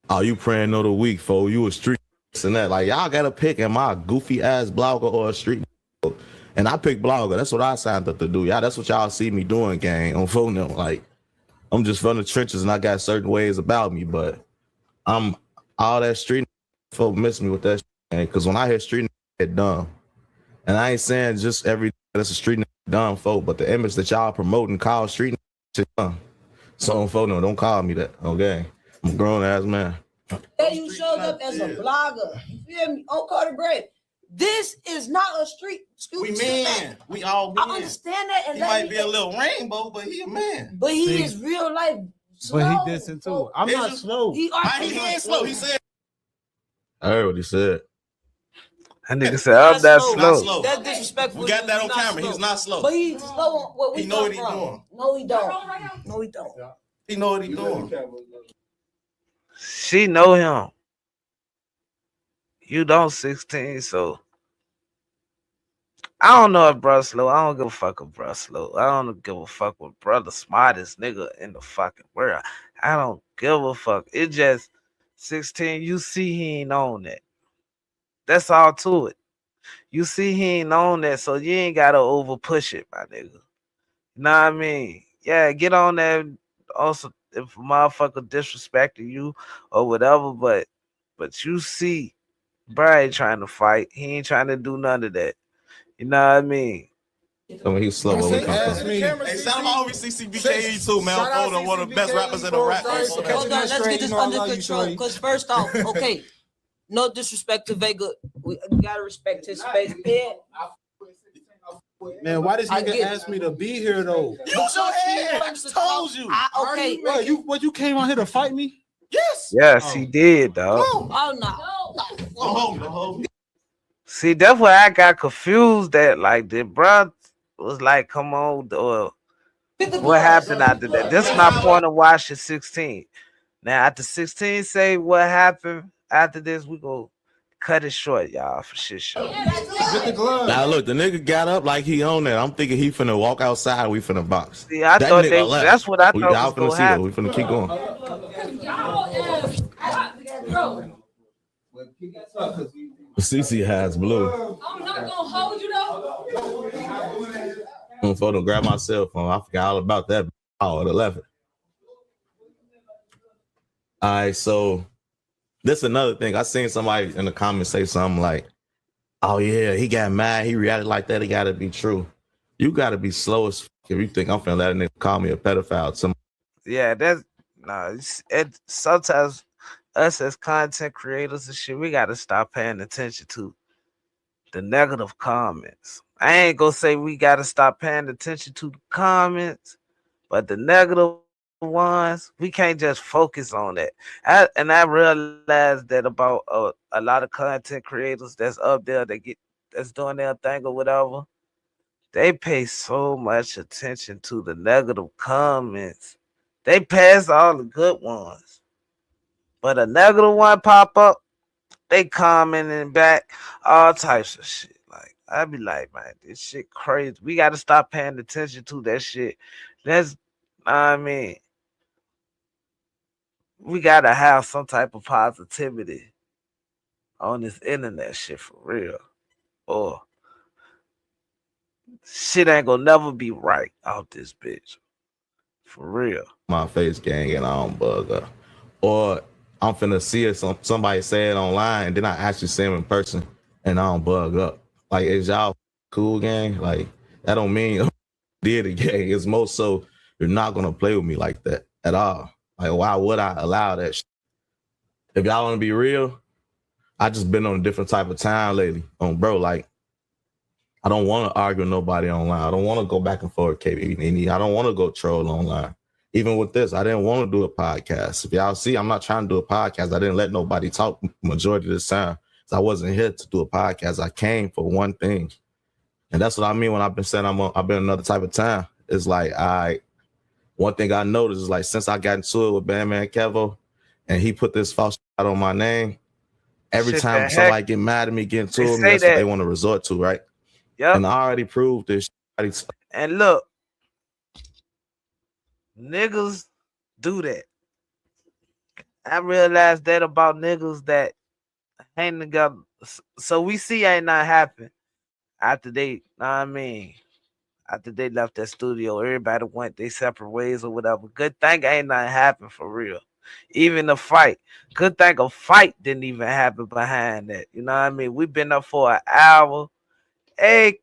Oh, you praying of the week, fo. You a street and that. Like, y'all got to pick, am I a goofy ass blogger or a street? And I pick blogger. That's what I signed up to do. Y'all, that's what y'all see me doing, gang, on phone now. Like, I'm just from the trenches and I got certain ways about me, but I'm all that street folk miss me with that shit, gang. Because when I hear street get dumb, and I ain't saying just every that's a street dumb folk, but the image that y'all promoting call street shit dumb. So on phone, no, don't call me that, okay? I'm a grown ass man. That you showed up as a blogger. You feel me? On Carter Gray. This is not a street. We men. We all men. I understand that. And he might be a little rainbow, but he a man. But he is real life. Slow. But he dissing too. I'm not slow. He ain't slow. He said. I heard what he said. That nigga said, I'm not slow. That's disrespectful. We got that on camera. He's not slow. But he's slow on what we know what he's doing. No, he don't. No, he don't. He know what he's doing. She know him. You don't 16, so I don't know if bro slow. I don't give a fuck if bro slow. I don't give a fuck with brother smartest nigga in the fucking world. I don't give a fuck. It just 16. You see he ain't on that. That's all to it. You see he ain't on that, so you ain't gotta over push it, my nigga. You know what I mean? Yeah, get on there. Also, if a motherfucker disrespecting you or whatever, but you see, bro ain't trying to fight. He ain't trying to do none of that. You know what I mean? I mean, he's slow. Hey, shout out my homie CCBKE too, man. I'm one of the best rappers in the rap. Hold on, let's get this under control. Because first off, okay, no disrespect to Vega. We gotta respect his space. Man, why does nigga ask me to be here though? Use your hands. Told you. Okay, bro, you came out here to fight me? Yes. Yes, he did, dog. Oh no. Don't hold me. See, that's why I got confused. That like the bro was like, "Come on," or what happened after that? This is my point of watching 16. Now after 16, say what happened after this, we go cut it short, y'all, for shit show. Now look, the nigga got up like he on that. I'm thinking he finna walk outside. We finna box. See, I thought that's what I thought was gonna happen. We finna keep going. CC has blue. I'm not gonna hold you though. I'm going to grab my cell phone. I forgot all about that. Oh, at 11. All right, so this is another thing. I seen somebody in the comments say something like, "Oh yeah, he got mad. He reacted like that. It got to be true." You got to be slow as if you think I'm finna let a nigga call me a pedophile. Yeah, that's no. Sometimes us as content creators and shit, we gotta stop paying attention to the negative comments. I ain't gonna say we gotta stop paying attention to the comments, but the negative ones, we can't just focus on that. I realized that about a lot of content creators that's up there that's doing their thing or whatever. They pay so much attention to the negative comments. They pass all the good ones, but a negative one pop up, they commenting back all types of shit. Like I be like, man, this shit crazy. We gotta stop paying attention to that shit. That's, I mean, we gotta have some type of positivity on this internet shit for real, or shit ain't gonna never be right out this bitch for real. My face gang and I don't bug up. Or I'm finna see it, somebody say it online and then I actually see him in person and I don't bug up. Like, is y'all cool gang? Like, that don't mean did it gang. It's most so you're not gonna play with me like that at all. Like, why would I allow that shit? If y'all wanna be real, I just been on a different type of time lately. Bro, like, I don't want to argue with nobody online. I don't want to go back and forth, KB. I don't want to go troll online. Even with this, I didn't want to do a podcast. If y'all see, I'm not trying to do a podcast. I didn't let nobody talk majority of the time. So I wasn't here to do a podcast. I came for one thing. And that's what I mean when I've been saying I've been another type of time. It's like, one thing I noticed is like, since I got into it with Bandman Kevo and he put this false out on my name, every Shit, time somebody get mad at me, get into it, that's what they want to resort to, right? Yep. And I already proved this. And look, niggas do that. I realized that about niggas that hang together. So we see ain't not happen after they, I mean, after they left that studio, everybody went their separate ways or whatever. Good thing ain't nothing happen for real. Even the fight. Good thing a fight didn't even happen behind that. You know what I mean? We've been up for an hour. Hey,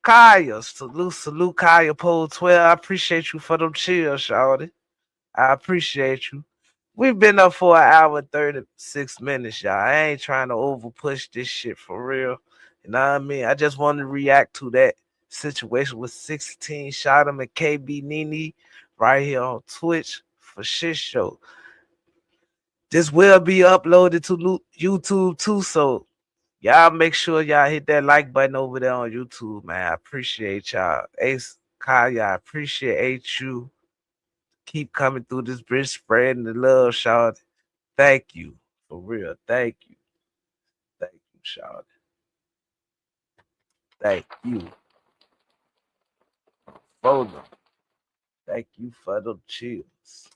Kaya, salute Kaya Pole 12. I appreciate you for them chills, shawty. I appreciate you. We've been up for an hour and 36 minutes, y'all. I ain't trying to over push this shit for real. You know what I mean? I just want to react to that situation with 16shotem and KB Nene right here on Twitch for shit show. This will be uploaded to YouTube too, so y'all make sure y'all hit that like button over there on YouTube, man. I appreciate y'all. Ace Kaya, I appreciate you. Keep coming through this bridge, spreading the love, Shawty. Thank you. For real. Thank you. Thank you, Shawty. Thank you. For them. Thank you for the chills.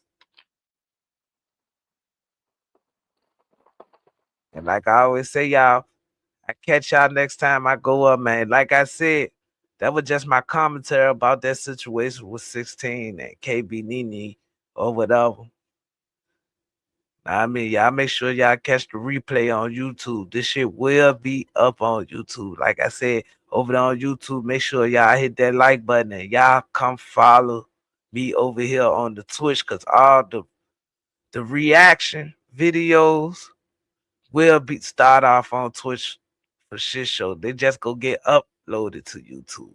And like I always say, y'all, I catch y'all next time I go up, man. Like I said, that was just my commentary about that situation with 16 and KB Nene or whatever. I mean, y'all make sure y'all catch the replay on YouTube. This shit will be up on YouTube. Like I said, over there on YouTube, make sure y'all hit that like button and y'all come follow me over here on the Twitch, because all the reaction videos will be start off on Twitch for shit show. They just go get uploaded to YouTube.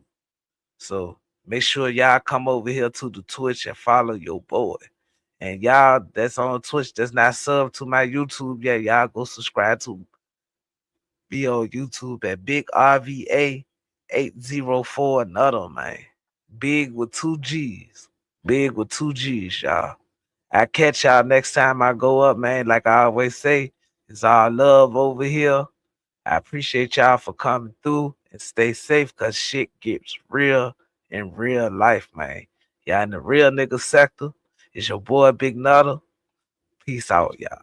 So make sure y'all come over here to the Twitch and follow your boy. And y'all that's on Twitch that's not sub to my YouTube yet, y'all go subscribe to me on YouTube at Big RVA 804. Another man. Big with 2 G's. Big with 2 G's, y'all. I catch y'all next time I go up, man. Like I always say, it's all love over here. I appreciate y'all for coming through and stay safe, because shit gets real in real life, man. Y'all in the real nigga sector. It's your boy Big Nutter. Peace out, y'all.